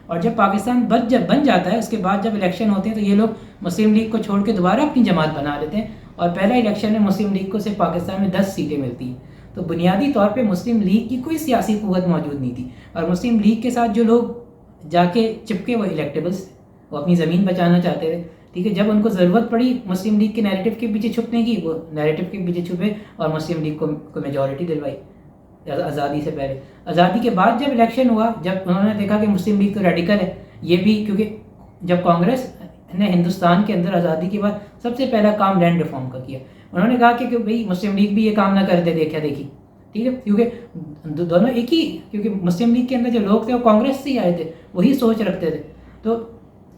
Speaker 1: اور جب پاکستان جب بن جاتا ہے اس کے بعد جب الیکشن ہوتے ہیں تو یہ لوگ مسلم لیگ کو چھوڑ کے دوبارہ اپنی جماعت بنا لیتے ہیں، اور پہلا الیکشن میں مسلم لیگ کو صرف پاکستان میں 10 سیٹیں ملتی ہیں۔ تو بنیادی طور پہ مسلم لیگ کی کوئی سیاسی قوت موجود نہیں تھی، اور مسلم لیگ کے ساتھ جو لوگ جا کے چپکے وہ الیکٹیبلس تھے، وہ اپنی زمین بچانا چاہتے تھے، ٹھیک ہے۔ جب ان کو ضرورت پڑی مسلم لیگ کے نیریٹو کے پیچھے چھپنے کی، وہ نیریٹو کے پیچھے چھپے اور مسلم لیگ کو میجورٹی دلوائی آزادی سے پہلے۔ آزادی کے بعد جب الیکشن ہوا، جب انہوں نے دیکھا کہ مسلم لیگ تو ریڈیکل ہے، یہ بھی کیونکہ جب کانگریس نے ہندوستان کے اندر آزادی کے بعد سب سے پہلا کام لینڈ ریفارم کا کیا، انہوں نے کہا کہ بھئی مسلم لیگ بھی یہ کام نہ کر دے دیکھا دیکھی، ٹھیک ہے، کیونکہ دونوں ایک ہی، کیونکہ مسلم لیگ کے اندر جو لوگ تھے وہ کانگریس سے ہی آئے تھے، وہی سوچ رکھتے تھے، تو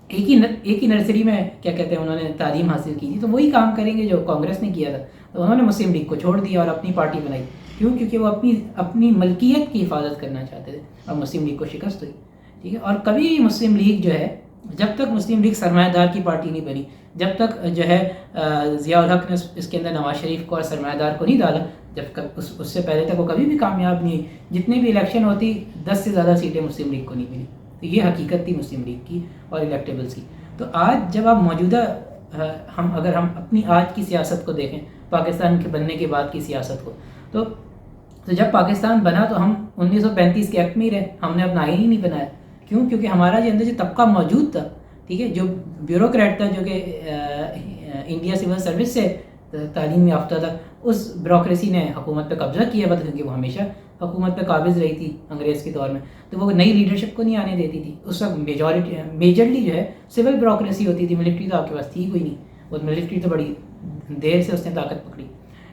Speaker 1: ایک ہی نرسری میں کیا کہتے ہیں انہوں نے تعلیم حاصل کی تھی، تو وہی کام کریں گے جو کانگریس نے کیا تھا۔ تو انہوں نے مسلم لیگ کو چھوڑ دیا اور اپنی پارٹی بنائی، کیوں؟ کیونکہ وہ اپنی ملکیت کی حفاظت کرنا چاہتے تھے، اور مسلم لیگ کو شکست ہوئی، ٹھیک ہے۔ اور کبھی بھی مسلم لیگ جو ہے، جب تک مسلم لیگ سرمایہ دار کی پارٹی نہیں بنی، جب تک جو ہے ضیاء الحق نے اس کے اندر نواز شریف کو اور سرمایہ دار کو نہیں ڈالا، اس سے پہلے تک وہ کبھی بھی کامیاب نہیں ہوئی۔ جتنے بھی الیکشن ہوتی 10 سے زیادہ سیٹیں مسلم لیگ کو نہیں ملی، تو یہ حقیقت تھی مسلم لیگ کی اور الیکٹیبلس کی۔ تو آج جب آپ موجودہ اگر ہم اپنی آج کی سیاست کو دیکھیں، پاکستان کے بننے کے بعد کی سیاست کو، تو جب پاکستان بنا تو ہم 1935 کے ایکٹ میں ہی رہے، ہم نے اپنا آئین ہی نہیں بنایا، کیوں؟ کیونکہ ہمارا جو اندر جو طبقہ موجود تھا، ٹھیک ہے، جو بیوروکریٹ تھا، جو کہ انڈیا سول سروس سے تعلیم یافتہ تھا، اس بیوروکریسی نے حکومت پہ قبضہ کیا ہوا تھا، کیونکہ وہ ہمیشہ حکومت پہ قابض رہی تھی انگریز کے دور میں، تو وہ نئی لیڈرشپ کو نہیں آنے دیتی تھی۔ اس وقت میجرلی جو ہے سول بیوروکریسی ہوتی تھی، ملٹری تو آپ کے پاس تھی کوئی نہیں، وہ ملٹری تو بڑی دیر سے اس نے طاقت پکڑی،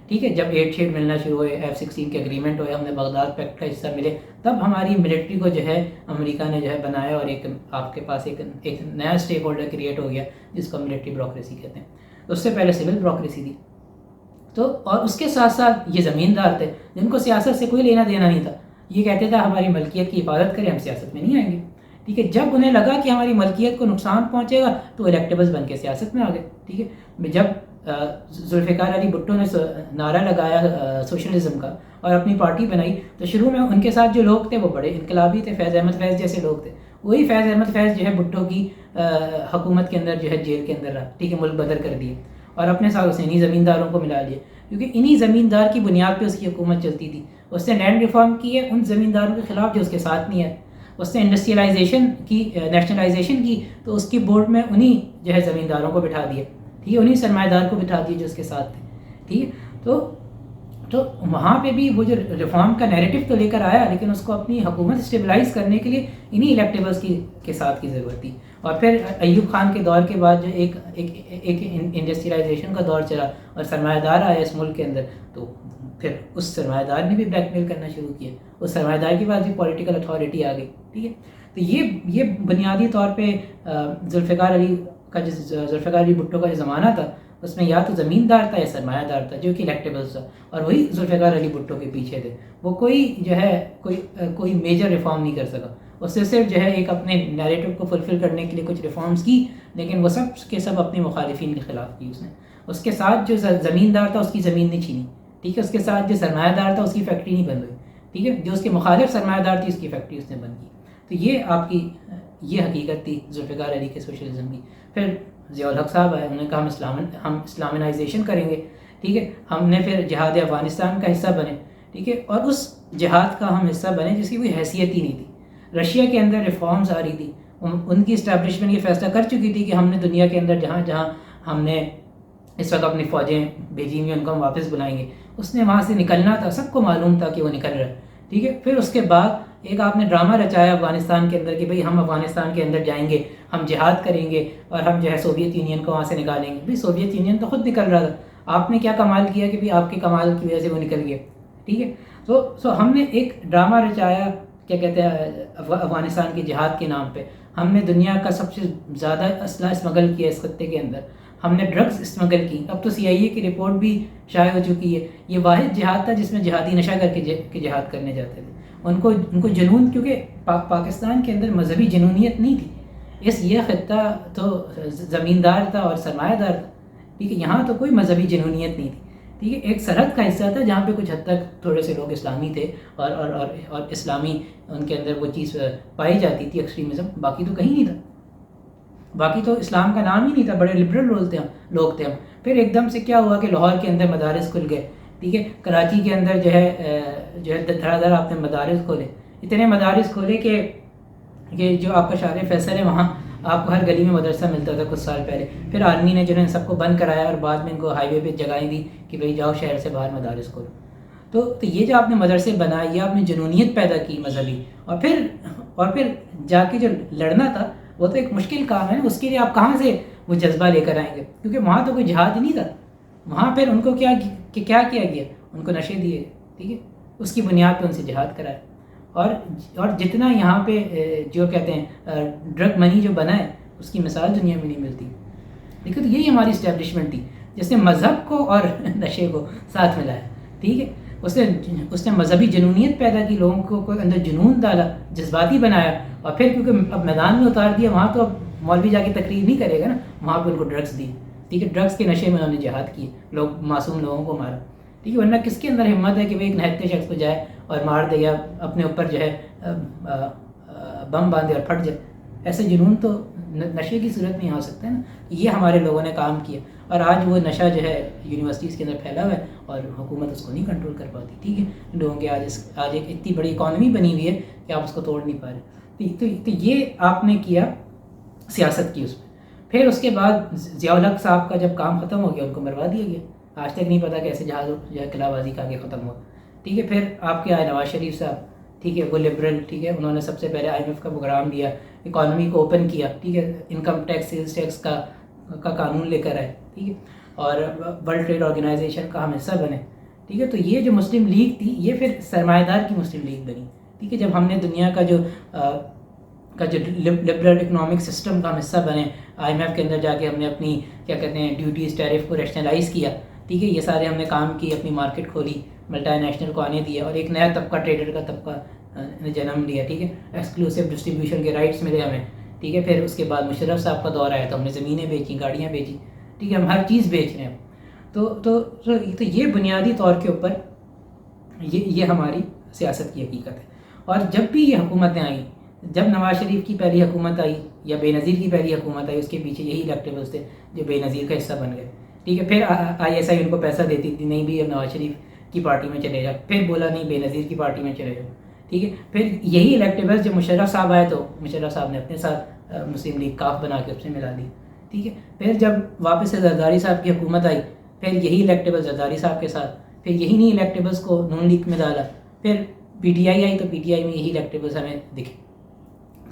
Speaker 1: ٹھیک ہے۔ جب 8 شیڈ ملنا شروع ہوئے، F-16 کے اگریمنٹ ہوئے، ہم نے بغداد پیکٹ کا حصہ ملے، تب ہماری ملٹری کو جو ہے امریکہ نے جو ہے بنایا، اور ایک آپ کے پاس ایک نیا اسٹیک ہولڈر کریٹ ہو گیا جس کو ملٹری بیوروکریسی کہتے ہیں۔ اس سے پہلے سول بیوروکریسی تھی، تو اور اس کے ساتھ ساتھ یہ زمیندار تھے جن کو سیاست سے کوئی لینا دینا نہیں تھا، یہ کہتے تھے ہماری ملکیت کی حفاظت کریں، ہم سیاست میں نہیں آئیں گے، ٹھیک ہے۔ جب انہیں لگا کہ ہماری ملکیت کو نقصان پہنچے گا تو الیکٹیبلز بن کے سیاست میں آ گئے، ٹھیک ہے۔ جب ذوالفقار علی بھٹو نے نعرہ لگایا سوشلزم کا اور اپنی پارٹی بنائی، تو شروع میں ان کے ساتھ جو لوگ تھے وہ بڑے انقلابی تھے، فیض احمد فیض جیسے لوگ تھے، وہی فیض احمد فیض جو ہے بھٹو کی حکومت کے اندر جو ہے جیل کے اندر رہا، ٹھیک ہے، ملک بدر کر دیا اور اپنے ساتھ اس نے انہی زمینداروں کو ملا لیا، کیونکہ انہی زمیندار کی بنیاد پہ اس کی حکومت چلتی تھی. اس نے لینڈ ریفارم کی ہے ان زمینداروں کے خلاف جو اس کے ساتھ نہیں ہے. اس نے انڈسٹریلائزیشن کی، نیشنلائزیشن کی، تو اس کی بورڈ میں انہی جو ہے زمینداروں کو بٹھا دیا، ٹھیک ہے، انہی سرمایہ دار کو بٹھا دیا جو اس کے ساتھ تھے، ٹھیک ہے. تو وہاں پہ بھی وہ جو ریفارم کا نیریٹو تو لے کر آیا، لیکن اس کو اپنی حکومت اسٹیبلائز کرنے کے لیے انہی الیکٹیبلس کے ساتھ کی ضرورت تھی. اور پھر ایوب خان کے دور کے بعد جو ایک انڈسٹریلائزیشن کا دور چلا اور سرمایہ دار آیا اس ملک کے اندر، تو پھر اس سرمایہ دار نے بھی بلیک میل کرنا شروع کیا، اس سرمایہ دار کے پاس بھی پولیٹیکل اتھارٹی آ گئی، ٹھیک ہے. تو یہ بنیادی طور پہ ذوالفقار علی بھٹو کا جو زمانہ تھا، اس میں یا تو زمیندار تھا یا سرمایہ دار تھا جو کہ الیکٹیبلس تھا، اور وہی ذوالفقار علی بھٹو کے پیچھے تھے. وہ کوئی جو ہے کوئی میجر ریفارم نہیں کر سکا. اس سے صرف جو ہے ایک اپنے نیریٹو کو فلفل کرنے کے لیے کچھ ریفارمز کی، لیکن وہ سب کے سب اپنے مخالفین کے خلاف کی. اس نے اس کے ساتھ جو زمیندار تھا اس کی زمین نہیں چھینی، ٹھیک ہے، اس کے ساتھ جو سرمایہ دار تھا اس کی فیکٹری نہیں بند ہوئی، ٹھیک ہے، جو اس کے مخالف سرمایہ دار تھی اس کی فیکٹری اس نے بند کی. تو یہ آپ کی یہ حقیقت تھی ذوالفقار علی کے سوشلزم کی. پھر ضیاء الحق صاحب آئے، انہوں نے کہا ہم اسلامنائزیشن کریں گے، ٹھیک ہے. ہم نے پھر جہاد افغانستان کا حصہ بنے، ٹھیک ہے، اور اس جہاد کا ہم حصہ بنے جس کی کوئی حیثیت ہی نہیں تھی. رشیا کے اندر ریفارمز آ رہی تھی، ان کی اسٹیبلشمنٹ یہ فیصلہ کر چکی تھی کہ ہم نے دنیا کے اندر جہاں جہاں ہم نے اس وقت اپنی فوجیں بھیجی ہوئی ان کو ہم واپس بلائیں گے. اس نے وہاں سے نکلنا تھا، سب کو معلوم تھا کہ وہ نکل رہا ہے، ٹھیک ہے. پھر اس کے بعد ایک آپ نے ڈرامہ رچایا افغانستان کے اندر کہ بھئی ہم افغانستان کے اندر جائیں گے، ہم جہاد کریں گے اور ہم جو ہے سوویت یونین کو وہاں سے نکالیں گے. بھئی سوویت یونین تو خود نکل رہا تھا، آپ نے کیا کمال کیا کہ بھئی آپ کے کمال کی وجہ سے وہ نکل گیا، ٹھیک ہے. سو ہم نے ایک ڈرامہ رچایا، کیا کہتے ہیں، افغانستان کے جہاد کے نام پہ. ہم نے دنیا کا سب سے زیادہ اسلحہ اسمگل کیا اس خطے کے اندر، ہم نے ڈرگز اسمگل کی. اب تو CIA کی رپورٹ بھی شائع ہو چکی ہے. یہ واحد جہاد تھا جس میں جہادی نشہ کر کے جہاد کرنے جاتے تھے. ان کو جنون، کیونکہ پاکستان کے اندر مذہبی جنونیت نہیں تھی. یہ خطہ تو زمیندار تھا اور سرمایہ دار تھا، ٹھیک ہے. یہاں تو کوئی مذہبی جنونیت نہیں تھی، ٹھیک ہے. ایک سرحد کا حصہ تھا جہاں پہ کچھ حد تک تھوڑے سے لوگ اسلامی تھے اور اسلامی ان کے اندر وہ چیز پائی جاتی تھی، ایکسٹریمزم. باقی تو کہیں نہیں تھا، باقی تو اسلام کا نام ہی نہیں تھا. بڑے لبرل لوگ تھے ہم. پھر ایک دم سے کیا ہوا کہ لاہور کے اندر مدارس کھل گئے، ٹھیک ہے. کراچی کے اندر جو ہے دھڑا دھڑ آپ نے مدارس کھولے. اتنے مدارس کھولے کہ جو آپ کا شار فیصل ہے وہاں آپ کو ہر گلی میں مدرسہ ملتا تھا کچھ سال پہلے. پھر آرمی نے جو ہے سب کو بند کرایا اور بعد میں ان کو ہائی وے پہ جگہیں دی کہ بھئی جاؤ شہر سے باہر مدارس کھولو. تو یہ جو آپ نے مدرسے بنائے، یہ آپ نے جنونیت پیدا کی مذہبی. اور پھر جا کے جو لڑنا تھا وہ تو ایک مشکل کام ہے. اس کے لیے آپ کہاں سے وہ جذبہ لے کر آئیں گے، کیونکہ وہاں تو کوئی جہاد ہی نہیں تھا. وہاں پھر ان کو کیا کیا گیا، ان کو نشے دیے، ٹھیک ہے. اس کی بنیاد پہ ان سے جہاد کرایا. اور جتنا یہاں پہ جو کہتے ہیں ڈرگ منی جو بنا ہے اس کی مثال دنیا میں نہیں ملتی. لیکن تو یہی ہماری اسٹیبلشمنٹ تھی جس نے مذہب کو اور نشے کو ساتھ ملایا، ٹھیک ہے. اس نے مذہبی جنونیت پیدا کی، لوگوں کو اندر جنون ڈالا، جذباتی بنایا. اور پھر کیونکہ اب میدان میں اتار دیا، وہاں تو اب مولوی جا کے تقریر نہیں کرے گا نا، وہاں پہ ان کو ڈرگس دی، ٹھیک ہے. ڈرگس کے نشے میں انہوں نے جہاد کیے، معصوم لوگوں کو مارا، ٹھیک ہے. ورنہ کس کے اندر ہمت ہے کہ وہ ایک نہتے شخص کو جائے اور مار دے یا اپنے اوپر جو ہے بم باندھے اور پھٹ جائے. ایسے جنون تو نشے کی صورت میں آ سکتا ہے نا. یہ ہمارے لوگوں نے کام کیا، اور آج وہ نشہ جو ہے یونیورسٹیز کے اندر پھیلا ہوا ہے اور حکومت اس کو نہیں کنٹرول کر پاتی، ٹھیک ہے. لوگوں کے آج ایک اتنی بڑی اکانومی بنی ہوئی ہے کہ آپ اس کو توڑ نہیں پا رہے. تو یہ آپ نے کیا، سیاست کی اس میں. پھر اس کے بعد ضیاء الحق صاحب کا جب کام ختم ہو گیا ان کو مروا دیا گیا. آج تک نہیں پتا کیسے جہاز جو ہے قلعہ بازی کا آگے ختم ہوا، ٹھیک ہے. پھر آپ کے آئے نواز شریف صاحب، ٹھیک ہے، وہ لبرل، ٹھیک ہے. انہوں نے سب سے پہلے IMF کا پروگرام دیا، اکانومی کو اوپن کیا، ٹھیک ہے. انکم ٹیکس، سیلز ٹیکس کا قانون لے کر آئے، ٹھیک ہے. اور ورلڈ ٹریڈ آرگنائزیشن کا ہم حصہ بنے، ٹھیک ہے. تو یہ جو مسلم لیگ تھی یہ پھر سرمایہ دار کی مسلم لیگ بنی، ٹھیک ہے. جب ہم نے دنیا کا جو لبرل اکنامک سسٹم کا ہم حصہ بنے، IMF کے اندر جا کے ہم نے اپنی کیا کہتے ہیں ڈیوٹیز، ٹیرف کو ریشنلائز کیا، ٹھیک ہے. یہ سارے ہم نے کام کی، اپنی مارکیٹ کھولی، ملٹی نیشنل کو آنے دیا، اور ایک نیا طبقہ، ٹریڈر کا طبقہ نے جنم لیا، ٹھیک ہے. ایکسکلوسیو ڈسٹریبیوشن کے رائٹس ملے ہمیں، ٹھیک ہے. پھر اس کے بعد مشرف صاحب کا دور آیا تو ہم نے زمینیں بیچی، گاڑیاں بیچی، ٹھیک ہے. ہم ہر چیز بیچ رہے ہیں. تو یہ بنیادی طور کے اوپر یہ ہماری سیاست کی حقیقت ہے. اور جب بھی یہ حکومتیں آئیں جب نواز شریف کی پہلی حکومت آئی یا بے نظیر کی پہلی حکومت آئی، اس کے پیچھے یہی الیکٹیبلس تھے جو بے نظیر کا حصہ بن گئے، ٹھیک ہے. پھر آئی ایس آئی ان کو پیسہ دیتی تھی، نہیں بھی اب نواز شریف کی پارٹی میں چلے جا، پھر بولا نہیں بے نظیر کی پارٹی میں چلے جاؤ، ٹھیک ہے. پھر یہی الیکٹیبلس جب مشرف صاحب آئے تو مشرف صاحب نے اپنے ساتھ مسلم لیگ کاف بنا کے اس سے ملا دی، ٹھیک ہے. پھر جب واپس سے زرداری صاحب کی حکومت آئی، پھر یہی الیکٹیبلس زرداری صاحب کے ساتھ، پھر یہی نہیں الیکٹیبلس کو نون لیگ میں ڈالا، پھر پی ٹی آئی آئی تو پی ٹی آئی میں یہی الیکٹیبلس ہمیں دکھے.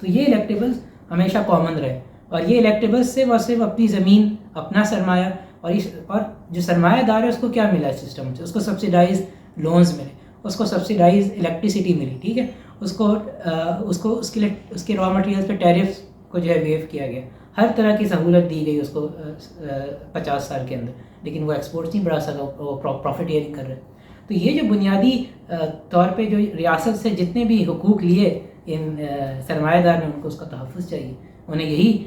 Speaker 1: تو یہ الیکٹیبلس ہمیشہ کامن رہے، اور یہ الیکٹیبلس سے وہ صرف اپنی زمین، اپنا سرمایہ، اور جو سرمایہ دار ہے اس کو کیا ملا اس سسٹم سے، اس کو سبسیڈائز لونز ملے، اس کو سبسیڈائز الیکٹریسٹی ملی، ٹھیک ہے. اس کے را مٹیریلس پہ ٹیرفس کو جو ہے ویو کیا گیا، ہر طرح کی سہولت دی گئی اس کو 50 سال کے اندر، لیکن وہ ایکسپورٹس نہیں بڑھا سکا، وہ پروفٹ ایئرنگ کر رہے. تو یہ جو بنیادی طور پہ جو ریاست سے جتنے بھی حقوق لیے ان سرمایہ دار نے، ان کو اس کا تحفظ چاہیے، انہیں یہی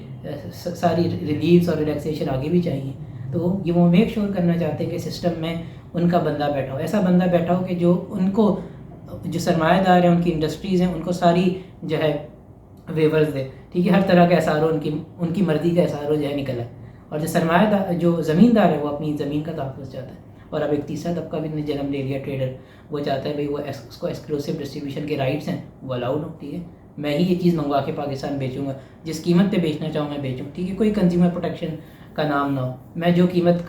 Speaker 1: ساری ریلیفس اور ریلیکسیشن آگے بھی چاہیے. تو یہ وہ میک شور کرنا چاہتے ہیں کہ سسٹم میں ان کا بندہ بیٹھا ہو، ایسا بندہ بیٹھا ہو کہ جو ان کو، جو سرمایہ دار ہیں، ان کی انڈسٹریز ہیں، ان کو ساری جو ہے ویورز دے، ٹھیک ہے. ہر طرح کا اثار ہو، ان کی مرضی کا اثار ہو جو ہے نکلا ہے. اور جو سرمایہ دار، جو زمیندار ہے، وہ اپنی زمین کا تحفظ چاہتا ہے. اور اب ایک تیسرا طبقہ بھی نے جنم لے لیا، ٹریڈر، وہ چاہتا ہے بھائی وہ اس کو ایکسکلوسیو ڈسٹریبیوشن کے رائٹس ہیں وہ الاؤڈ ہو، ٹھیک ہے. میں ہی یہ چیز منگوا کے پاکستان بیچوں گا، جس قیمت پہ بیچنا چاہوں میں بیچوں، ٹھیک ہے. کوئی کنزیومر پروٹیکشن کا نام نہ ہو، میں جو قیمت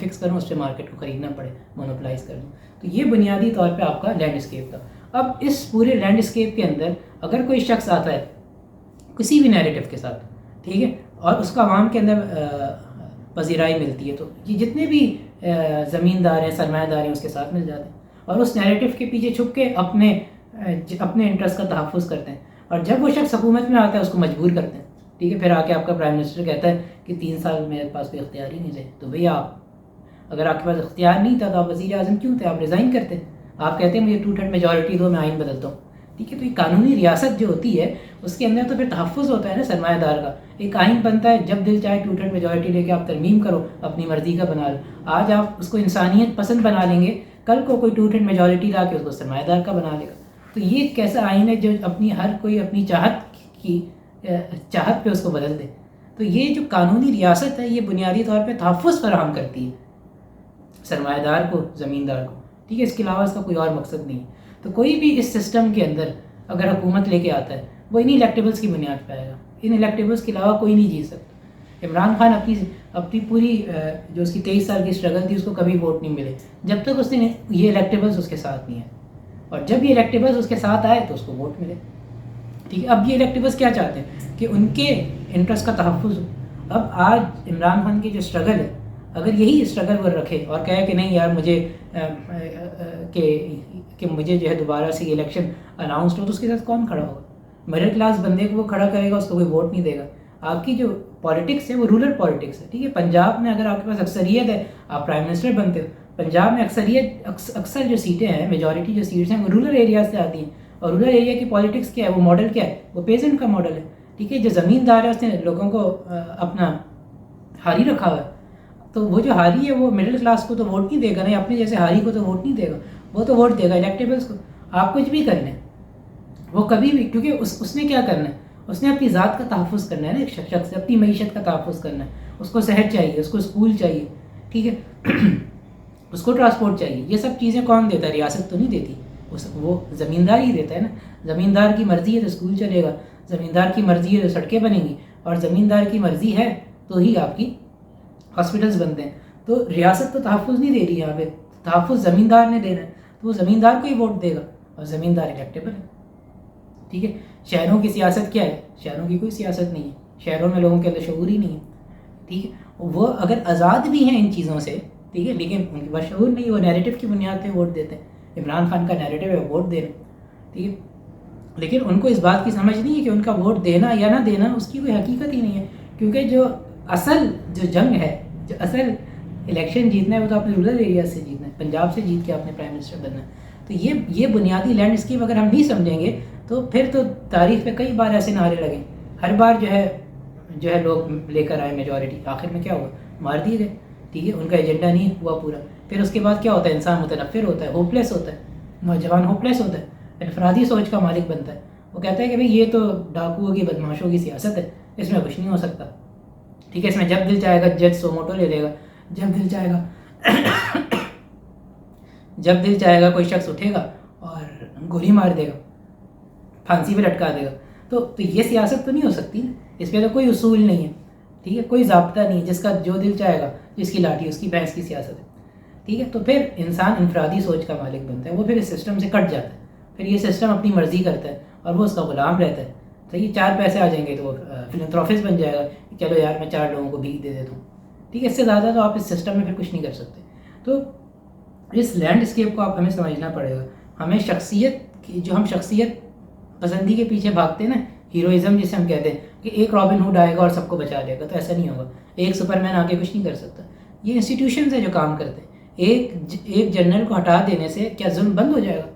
Speaker 1: فکس کروں اس پہ مارکیٹ کو خریدنا پڑے، مونوپلائز کر دوں. تو یہ بنیادی طور پہ آپ کا لینڈ اسکیپ تھا. اب اس پورے لینڈ اسکیپ کے اندر اگر کوئی شخص آتا ہے کسی بھی نیریٹو کے ساتھ، ٹھیک ہے، اور اس کو عوام کے اندر پذیرائی ملتی ہے، تو یہ جتنے بھی زمیندار ہیں، سرمایہ دار ہیں، اس کے ساتھ مل جاتے ہیں، اور اس نیریٹو کے پیچھے چھپ کے اپنے انٹرسٹ کا تحفظ کرتے ہیں. اور جب وہ شخص حکومت میں آتا ہے اس کو مجبور کرتے ہیں، ٹھیک ہے. پھر آ کے آپ کا پرائم منسٹر کہتا ہے کہ 3 سال میرے پاس کوئی اختیار ہی نہیں تھے. تو بھیا اگر آپ کے پاس اختیار نہیں تھا تو آپ وزیر اعظم کیوں تھے؟ آپ ریزائن کرتے. آپ کہتے ہیں مجھے 2/3 میجورٹی دو، میں آئین بدلتا ہوں، ٹھیک ہے. تو یہ قانونی ریاست جو ہوتی ہے اس کے اندر تو پھر تحفظ ہوتا ہے نا سرمایہ دار کا. ایک آئین بنتا ہے، جب دل چاہے 2/3 میجورٹی لے کے آپ ترمیم کرو، اپنی مرضی کا بنا لو. آج آپ اس کو انسانیت پسند بنا لیں گے، کل کو کوئی 2/3 میجورٹی لا کے اس کو سرمایہ دار کا بنا لے گا. تو یہ ایک ایسا آئین ہے جو ہر کوئی اپنی چاہت پہ اس کو بدل دے. تو یہ جو قانونی ریاست ہے یہ بنیادی طور پہ تحفظ فراہم کرتی ہے سرمایہ دار کو، زمیندار کو، ٹھیک ہے. اس کے علاوہ اس کا کوئی اور مقصد نہیں. تو کوئی بھی اس سسٹم کے اندر اگر حکومت لے کے آتا ہے وہ انہی الیکٹیبلس کی بنیاد پہ آئے گا. ان الیکٹیبلس کے علاوہ کوئی نہیں جیت سکتا. عمران خان اپنی پوری جو اس کی 23 سال کی اسٹرگل تھی اس کو کبھی ووٹ نہیں ملے جب تک اس نے یہ الیکٹیبلس اس کے ساتھ نہیں ہیں. اور جب یہ الیکٹیبلس اس کے ساتھ آئے تو اس کو ووٹ ملے، ٹھیک ہے. اب یہ الیکٹیبلس کیا چاہتے ہیں کہ ان کے انٹرسٹ کا تحفظ ہو. اب آج عمران خان کی جو اسٹرگل ہے، اگر یہی اسٹرگل وہ رکھے اور کہے کہ نہیں یار مجھے کہ مجھے جو ہے دوبارہ سے یہ الیکشن اناؤنسڈ ہو، تو اس کے ساتھ کون کھڑا ہوگا؟ مڈل کلاس بندے کو وہ کھڑا کرے گا، اس کو کوئی ووٹ نہیں دے گا. آپ کی جو پالیٹکس ہے وہ رولر پالیٹکس ہے، ٹھیک ہے. پنجاب میں اگر آپ کے پاس اکثریت ہے آپ پرائم منسٹر بنتے ہو. پنجاب میں اکثر جو سیٹیں ہیں، میجورٹی جو سیٹس ہیں وہ رولر ایریاز سے آتی ہیں. اور رولر ایریا کی پالیٹکس کیا ہے؟ وہ ماڈل کیا ہے؟ وہ پیزنٹ کا ماڈل ہے، ٹھیک ہے. جو زمیندار ہے اس نے لوگوں کو اپنا ہاری رکھا ہوا ہے. تو وہ جو ہاری ہے وہ مڈل کلاس کو تو ووٹ نہیں دے گا، نہیں اپنے جیسے ہاری کو تو ووٹ نہیں دے گا. وہ تو ووٹ دے گا الیکٹیبلس کو. آپ کچھ بھی کر لیں وہ کبھی بھی، کیونکہ اس نے کیا کرنا ہے، اس نے اپنی ذات کا تحفظ کرنا ہے نا. ایک شخص سے اپنی معیشت کا تحفظ کرنا ہے. اس کو صحت چاہیے، اس کو اسکول چاہیے، ٹھیک ہے. اس کو ٹرانسپورٹ چاہیے. یہ سب چیزیں کون دیتا ہے؟ ریاست تو نہیں دیتی، وہ زمیندار ہی دیتا ہے نا. زمیندار کی مرضی ہے تو اسکول چلے گا، زمیندار کی مرضی ہے تو سڑکیں بنیں گی، اور زمیندار کی مرضی ہے تو ہی آپ کی ہاسپٹلس بنتے ہیں. تو ریاست تو تحفظ نہیں دے رہی یہاں پہ، تحفظ زمیندار نے دینا ہے. تو وہ زمیندار کو ہی ووٹ دے گا، اور زمیندار الیکٹیبل ہے، ٹھیک ہے. شہروں کی سیاست کیا ہے؟ شہروں کی کوئی سیاست نہیں ہے. شہروں میں لوگوں کے اندر شعور ہی نہیں ہے، ٹھیک ہے. وہ اگر آزاد بھی ہیں ان چیزوں سے، ٹھیک ہے، لیکن ان کے پاس شعور نہیں ہے. وہ نیریٹو کی بنیاد پہ ووٹ دیتے ہیں. عمران خان کا نیریٹو ہے ووٹ دینا، ٹھیک ہے. لیکن ان کو اس بات کی سمجھ نہیں ہے کہ ان کا ووٹ دینا یا نہ دینا اس کی کوئی حقیقت ہی نہیں ہے. کیونکہ جو جنگ ہے، جو اصل الیکشن جیتنا ہے وہ تو آپ نے رورل ایریا سے جیتنا ہے. پنجاب سے جیت کے آپ نے پرائم منسٹر بننا ہے. تو یہ بنیادی لینڈ اسکیپ اگر ہم نہیں سمجھیں گے تو پھر تو تاریخ میں کئی بار ایسے نعرے لگے، ہر بار جو ہے لوگ لے کر آئے میجورٹی، آخر میں کیا ہوا؟ مار دیے گئے، ٹھیک ہے. ان کا ایجنڈا نہیں ہوا پورا. پھر اس کے بعد کیا ہوتا ہے؟ انسان متنفر ہوتا ہے، ہوپ لیس ہوتا ہے، نوجوان ہوپ لیس ہوتا ہے، انفرادی سوچ کا مالک بنتا ہے. وہ کہتا ہے کہ بھئی یہ تو ڈاکوؤں کی بدماشوں کی سیاست ہے، اس میں کچھ نہیں ہو سکتا، ٹھیک ہے، اس میں جب دل چاہے گا جج سو موٹو لے لے گا، جب دل چاہے گا جب دل چاہے گا کوئی شخص اٹھے گا اور گولی مار دے گا، پھانسی پہ لٹکا دے گا. تو یہ سیاست تو نہیں ہو سکتی نا، اس پہ تو کوئی اصول نہیں ہے، ٹھیک ہے، کوئی ضابطہ نہیں ہے، جس کا جو دل چاہے گا، جس کی لاٹھی اس کی بھینس کی سیاست ہے، ٹھیک ہے. تو پھر انسان انفرادی سوچ کا مالک بنتا ہے، وہ پھر اس سسٹم سے کٹ جاتا ہے، پھر یہ سسٹم اپنی مرضی کرتا ہے اور وہ اس کا غلام رہتا ہے. صحیح، 4 پیسے آ جائیں گے تو وہ فلنتھروپسٹ بن جائے گا، چلو یار میں 4 لوگوں کو بھیک دے دیتا ہوں، ٹھیک ہے. اس سے زیادہ تو آپ اس سسٹم میں پھر کچھ نہیں کر سکتے. تو اس لینڈ اسکیپ کو آپ ہمیں سمجھنا پڑے گا. ہمیں شخصیت کی، جو ہم شخصیت پسندی کے پیچھے بھاگتے ہیں نا، ہیروئزم جسے ہم کہتے ہیں کہ ایک رابن ہوڈ آئے گا اور سب کو بچا لے گا، تو ایسا نہیں ہوگا. ایک سپر مین آ کے کچھ نہیں کر سکتا. یہ انسٹیٹیوشنز ہیں جو کام کرتے ہیں. ایک جنرل کو ہٹا دینے سے کیا ظلم بند ہو جائے گا؟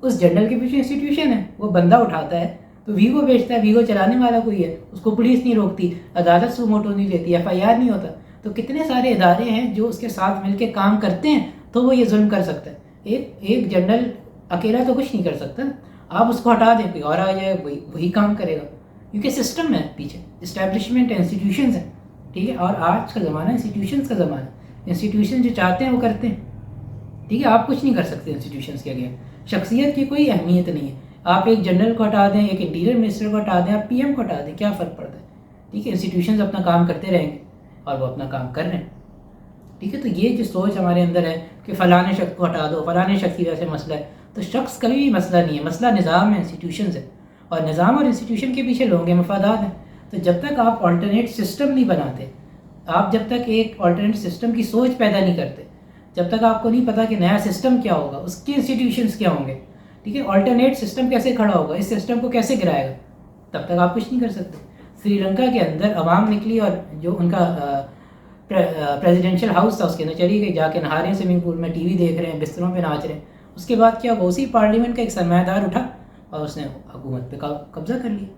Speaker 1: اس جنرل کے پیچھے انسٹیٹیوشن ہے، وہ بندہ اٹھاتا ہے تو ویگو بیچتا ہے، ویگو چلانے والا کوئی ہے، اس کو پولیس نہیں روکتی، عدالت سو موٹو نہیں لیتی، FIR نہیں ہوتا. تو کتنے سارے ادارے ہیں جو اس کے ساتھ مل کے کام کرتے ہیں، تو وہ یہ ظلم کر سکتا ہے. ایک جنرل اکیلا تو کچھ نہیں کر سکتا. آپ اس کو ہٹا دیں، کوئی اور آ جائے، وہی کام کرے گا، کیونکہ سسٹم ہے پیچھے، اسٹیبلشمنٹ انسٹیٹیوشنز ہیں، ٹھیک ہے. اور آج کا زمانہ انسٹیٹیوشنز کا زمانہ ہے. انسٹیٹیوشن جو چاہتے ہیں وہ کرتے ہیں، ٹھیک ہے. آپ کچھ نہیں کر سکتے انسٹیٹیوشنز کے اگینسٹ. شخصیت کی کوئی اہمیت نہیں ہے. آپ ایک جنرل کو ہٹا دیں، ایک انٹیریئر منسٹر کو ہٹا دیں، آپ PM کو ہٹا دیں، کیا فرق پڑتا ہے؟ ٹھیک ہے. انسٹیٹیوشنز اپنا کام کرتے رہیں گے اور وہ اپنا کام کر رہے ہیں، ٹھیک ہے. تو یہ جو سوچ ہمارے اندر ہے کہ فلاں شخص کو ہٹا دو، فلاں شخص کی وجہ سے مسئلہ ہے، تو شخص کبھی بھی مسئلہ نہیں ہے. مسئلہ نظام ہے، انسٹیٹیوشنز ہے، اور نظام اور انسٹیٹیوشن کے پیچھے لوگوں کے مفادات ہیں. تو جب تک آپ آلٹرنیٹ سسٹم نہیں بناتے، آپ جب تک ایک آلٹرنیٹ سسٹم کی سوچ پیدا نہیں کرتے، جب تک آپ کو نہیں پتا کہ نیا سسٹم کیا ہوگا، اس کے انسٹیٹیوشنز کیا ہوں گے، ٹھیک ہے، آلٹرنیٹ سسٹم کیسے کھڑا ہوگا، اس سسٹم کو کیسے گرائے گا، تب تک آپ کچھ نہیں کر سکتے. سری لنکا کے اندر عوام نکلی اور جو ان کا پریزیڈینشیل ہاؤس تھا اس کے اندر چلی گئی، جا کے نہا رہے ہیں سوئمنگ پول میں، TV دیکھ رہے ہیں، بستروں پہ ناچ رہے ہیں. اس کے بعد کیا، وہ اسی پارلیمنٹ کا ایک سرمایہ دار اٹھا اور اس نے حکومت پہ قبضہ کر لیا،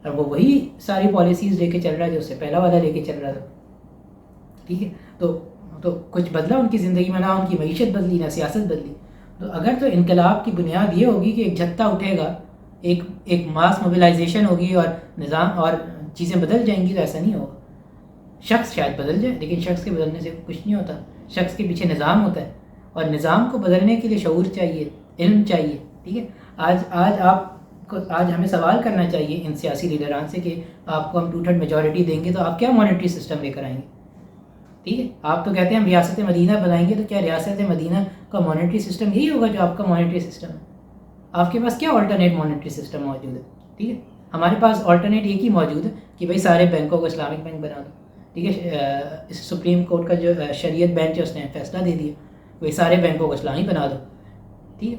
Speaker 1: اور وہ وہی ساری پالیسیز لے کے چل رہا ہے جو اس سے پہلا والا لے کے چل رہا تھا، ٹھیک ہے. تو کچھ بدلا ان کی زندگی میں، نہ ان کی معیشت بدلی، نہ سیاست بدلی. تو اگر تو انقلاب کی بنیاد یہ ہوگی کہ ایک جھتہ اٹھے گا، ایک ماس موبلائزیشن ہوگی اور نظام اور چیزیں بدل جائیں گی، تو ایسا نہیں ہوگا. شخص شاید بدل جائے، لیکن شخص کے بدلنے سے کچھ نہیں ہوتا. شخص کے پیچھے نظام ہوتا ہے، اور نظام کو بدلنے کے لیے شعور چاہیے، علم چاہیے، ٹھیک ہے. آج ہمیں سوال کرنا چاہیے ان سیاسی لیڈران سے کہ آپ کو ہم 2/3 میجورٹی دیں گے تو آپ کیا مانیٹری سسٹم لے کر آئیں گے، ٹھیک ہے. آپ تو کہتے ہیں ہم ریاست مدینہ بنائیں گے، تو کیا ریاست مدینہ کا مانیٹری سسٹم یہی ہوگا جو آپ کا مانیٹری سسٹم ہے؟ آپ کے پاس کیا آلٹرنیٹ مانیٹری سسٹم موجود ہے؟ ٹھیک ہے. ہمارے پاس آلٹرنیٹ ایک ہی موجود ہے کہ بھائی سارے بینکوں کو اسلامک بینک بنا دو، ٹھیک ہے. سپریم کورٹ کا جو شریعت بینچ ہے اس نے فیصلہ دے دیا، وہی سارے بینکوں کو اسلامی بنا دو، ٹھیک ہے.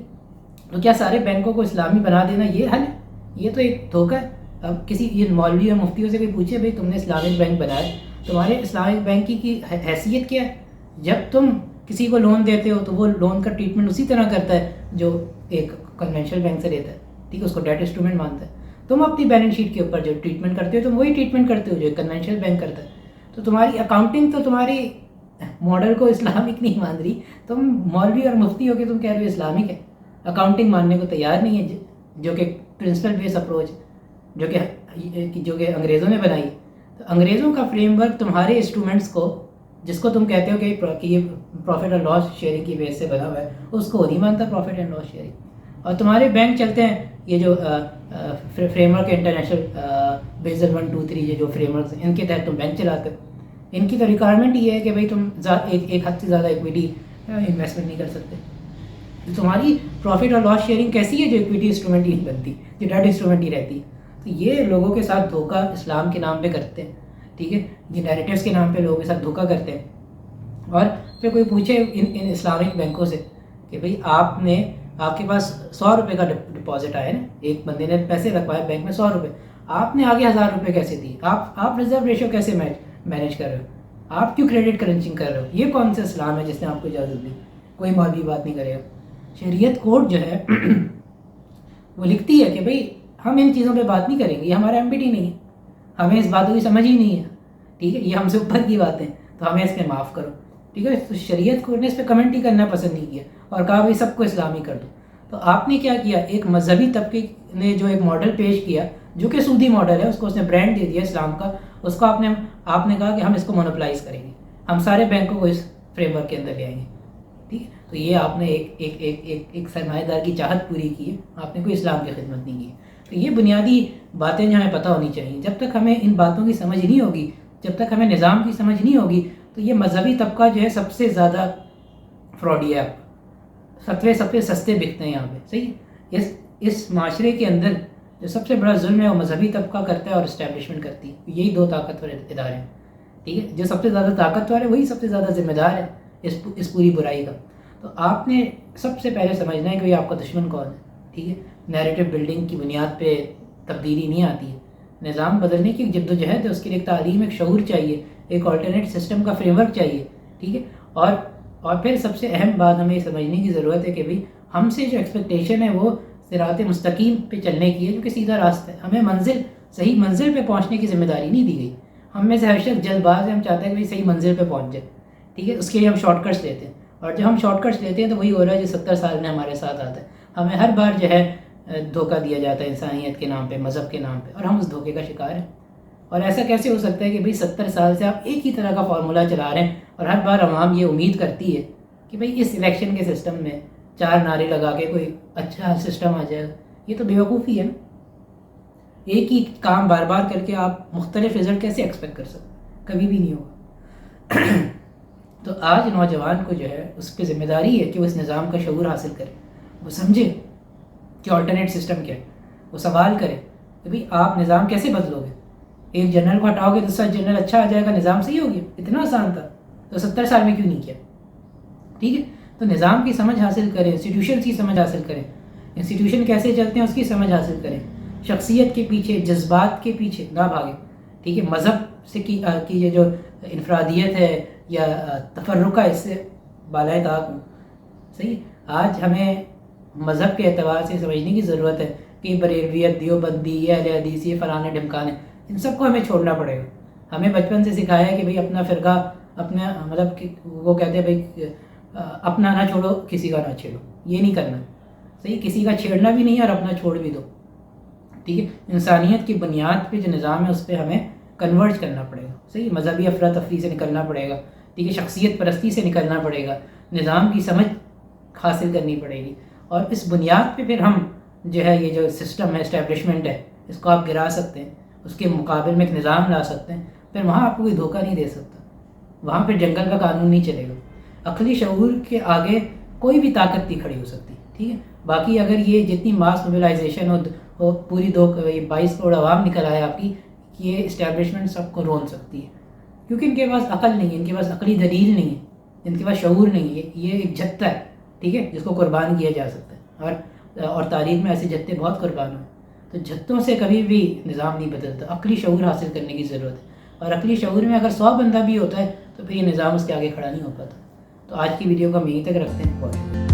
Speaker 1: تو کیا سارے بینکوں کو اسلامی بنا دینا یہ حل ہے؟ یہ تو ایک دھوکہ ہے. اب کسی یہ مولوی اور مفتیوں سے بھی پوچھے بھائی تم نے اسلامک بینک بنایا، تمہارے اسلامک بینک کی حیثیت کیا ہے؟ جب تم کسی کو لون دیتے ہو تو وہ لون کا ٹریٹمنٹ اسی طرح کرتا ہے جو ایک کنونشنل بینک سے لیتا ہے، ٹھیک ہے، اس کو ڈیٹ انسٹرومنٹ مانتا ہے. تم اپنی بیلنس شیٹ کے اوپر جو ٹریٹمنٹ کرتے ہو تم وہی ٹریٹمنٹ کرتے ہو جو ایک کنونشنل بینک کرتا ہے. تو تمہاری اکاؤنٹنگ تو تمہاری ماڈل کو اسلامک نہیں مان رہی. تم مولوی اور مفتی ہو کے تم کہہ رہے ہو اسلامک ہے، اکاؤنٹنگ ماننے کو تیار نہیں ہے، جو کہ پرنسپل بیس اپروچ جو کہ انگریزوں نے بنائی. تو انگریزوں کا فریم ورک تمہارے انسٹرومنٹس کو، جس کو تم کہتے ہو کہ یہ پروفٹ اینڈ لاس شیئرنگ کی بیس سے بنا ہوا ہے، اس کو نہیں مانتا پروفٹ اینڈ لاس شیئرنگ. اور تمہارے بینک چلتے ہیں یہ جو فریم ورک انٹرنیشنل بیزل 1 2 3 یہ جو فریم ورکس ہیں، ان کے تحت تم بینک چلاتے ہو. ان کی تو ریکوائرمنٹ یہ ہے کہ بھائی تم ایک حد سے زیادہ ایکویٹی انویسٹمنٹ نہیں کر سکتے. تمہاری پروفٹ اور لاس شیئرنگ کیسی ہے جو ایکویٹی انسٹرومنٹ ہی نہیں بنتی، جو ڈیٹ انسٹرومنٹ ہی رہتی ہے؟ تو یہ لوگوں کے ساتھ دھوکہ اسلام کے نام پہ کرتے ہیں، ٹھیک ہے. یہ نیریٹیوس کے نام پہ لوگوں کے ساتھ دھوکہ کرتے ہیں. اور پھر کوئی پوچھے ان اسلامک بینکوں سے کہ بھئی آپ کے پاس 100 روپے کا ڈپازٹ آیا نا، ایک بندے نے پیسے رکھوائے بینک میں 100 روپے، آپ نے آگے 1000 روپے کیسے دی؟ آپ ریزرو ریشو کیسے مینیج کر رہے ہو؟ آپ کیوں کریڈٹ کرنچنگ کر رہے ہو؟ یہ کون سا اسلام ہے جس نے آپ کو اجازت دی؟ کوئی مولوی بات نہیں کرے گا. شریعت کوڈ جو ہے وہ لکھتی ہے کہ بھئی ہم ان چیزوں پہ بات نہیں کریں گے، یہ ہمارا MPT نہیں ہے، ہمیں اس باتوں کی سمجھ ہی نہیں ہے، ٹھیک ہے، یہ ہم سے اوپر کی باتیں، تو ہمیں اس پہ معاف کرو، ٹھیک ہے. تو شریعت کوڈ نے اس پہ کمنٹ ہی کرنا پسند نہیں کیا اور کہا بھائی سب کو اسلامی کر دو. تو آپ نے کیا کیا؟ ایک مذہبی طبقے نے جو ایک ماڈل پیش کیا جو کہ سودی ماڈل ہے، اس کو اس نے برانڈ دے دیا اسلام کا، اس کو آپ نے کہا کہ ہم اس کو مونوپلائز کریں گے، ہم سارے بینکوں کو اس فریم ورک کے اندر لے آئیں گے. ٹھیک ہے، تو یہ آپ نے ایک سرمایہ دار کی چاہت پوری کی ہے، آپ نے کوئی اسلام کی خدمت نہیں کی. تو یہ بنیادی باتیں جو ہمیں پتہ ہونی چاہیے. جب تک ہمیں ان باتوں کی سمجھ نہیں ہوگی، جب تک ہمیں نظام کی سمجھ نہیں ہوگی، تو یہ مذہبی طبقہ جو ہے سب سے زیادہ فراڈی ہے. فتوے سب سے سستے بکتے ہیں یہاں پہ. صحیح ہے، اس معاشرے کے اندر جو سب سے بڑا ظلم ہے وہ مذہبی طبقہ کرتا ہے اور اسٹیبلشمنٹ کرتی ہے. یہی دو طاقتور ادارے ہیں. ٹھیک ہے، جو سب سے زیادہ طاقتور ہے وہی سب سے زیادہ ذمہ دار ہے اس پوری برائی کا. تو آپ نے سب سے پہلے سمجھنا ہے کہ آپ کا دشمن کون ہے. ٹھیک ہے، نیریٹو بلڈنگ کی بنیاد پہ تبدیلی نہیں آتی ہے. نظام بدلنے کی جد و جہد ہے، اس کے لیے ایک تعلیم، ایک شعور چاہیے، ایک آلٹرنیٹ سسٹم کا فریم ورک چاہیے. ٹھیک ہے، اور پھر سب سے اہم بات ہمیں یہ سمجھنے کی ضرورت ہے کہ بھئی ہم سے جو ایکسپیکٹیشن ہے وہ صراط مستقیم پہ چلنے کی ہے، جو کہ سیدھا راستہ ہے. ہمیں صحیح منزل پہ پہنچنے کی ذمہ داری نہیں دی گئی. ہم میں سے ہر شخص جلد باز ہے، ہم چاہتے ہیں کہ بھئی صحیح منزل پہ پہنچ جائے. ٹھیک ہے، اس کے لیے ہم شارٹ کٹس لیتے ہیں، اور جب ہم شارٹ کٹس لیتے ہیں تو وہی ہو رہا ہے جو 70 سال میں ہمارے ساتھ آتا ہے. ہمیں ہر بار جو ہے دھوکہ دیا جاتا ہے انسانیت کے نام پہ، مذہب کے نام پہ، اور ہم اس دھوکے کا شکار ہیں. اور ایسا کیسے ہو سکتا ہے کہ بھئی 70 سال سے آپ ایک ہی طرح کا فارمولہ چلا رہے ہیں اور ہر بار عوام یہ امید کرتی ہے کہ بھئی اس الیکشن کے سسٹم میں 4 نعرے لگا کے کوئی اچھا سسٹم آ جائے گا. یہ تو بیوقوفی ہے نا. ایک ہی کام بار بار کر کے آپ مختلف رزلٹ کیسے ایکسپیکٹ کر سکتے؟ کبھی بھی نہیں ہوگا. تو آج نوجوان کو جو ہے اس پہ ذمہ داری ہے کہ وہ اس نظام کا شعور حاصل کرے، وہ سمجھے کہ آلٹرنیٹ سسٹم کیا ہے، وہ سوال کرے کہ بھئی آپ نظام کیسے بدلو گے. ایک جنرل کو ہٹاؤ گے تو دوسرا جنرل اچھا آ جائے گا، نظام صحیح ہو گیا. اتنا آسان تھا تو 70 سال میں کیوں نہیں کیا؟ ٹھیک ہے، تو نظام کی سمجھ حاصل کریں، انسٹیٹیوشن کی سمجھ حاصل کریں، انسٹیٹیوشن کیسے چلتے ہیں اس کی سمجھ حاصل کریں. شخصیت کے پیچھے، جذبات کے پیچھے نہ بھاگیں. ٹھیک ہے، مذہب سے کی یہ جو انفرادیت ہے یا تفرقہ، اس سے بالائے طاق ہوں. صحیح، آج ہمیں مذہب کے اعتبار سے سمجھنے کی ضرورت ہے کہ بریلویت، دیوبندی، اہل حدیث، یہ فلانے ڈھمکانے، ان سب کو ہمیں چھوڑنا پڑے گا. ہمیں بچپن سے سکھایا ہے کہ بھئی اپنا فرقہ، اپنا مطلب کہ وہ کہتے ہیں بھئی اپنا نہ چھوڑو کسی کا نہ چھیڑو. یہ نہیں کرنا. صحیح، کسی کا چھیڑنا بھی نہیں ہے اور اپنا چھوڑ بھی دو. ٹھیک ہے، انسانیت کی بنیاد پہ جو نظام ہے اس پہ ہمیں کنورج کرنا پڑے گا. صحیح، مذہبی افراتفری سے نکلنا پڑے گا. ٹھیک ہے، شخصیت پرستی سے نکلنا پڑے گا، نظام کی سمجھ حاصل کرنی پڑے گی. اور اس بنیاد پہ پھر ہم جو ہے یہ جو سسٹم ہے، اسٹیبلشمنٹ ہے، اس کو آپ گرا سکتے ہیں، اس کے مقابل میں ایک نظام لا سکتے ہیں. پھر وہاں آپ کو کوئی دھوکہ نہیں دے سکتا، وہاں پھر جنگل کا قانون نہیں چلے گا. عقلی شعور کے آگے کوئی بھی طاقت نہیں کھڑی ہو سکتی. ٹھیک ہے، باقی اگر یہ جتنی ماس موبلائزیشن ہو پوری 22 کروڑ عوام نکل آئے آپ کی، یہ اسٹیبلشمنٹ سب کو رون سکتی ہے، کیونکہ ان کے پاس عقل نہیں ہے، ان کے پاس عقلی دلیل نہیں ہے، ان کے پاس شعور نہیں ہے. یہ ایک جتھا ہے، ٹھیک ہے، جس کو قربان کیا جا سکتا ہے. اور تاریخ میں ایسے جتھے بہت قربان ہوئے. تو جتھوں سے کبھی بھی نظام نہیں بدلتا. عقلی شعور حاصل کرنے کی ضرورت ہے، اور عقلی شعور میں اگر 100 بندہ بھی ہوتا ہے تو پھر یہ نظام اس کے آگے کھڑا نہیں ہو پاتا. تو آج کی ویڈیو کو ہم یہیں تک رکھتے ہیں.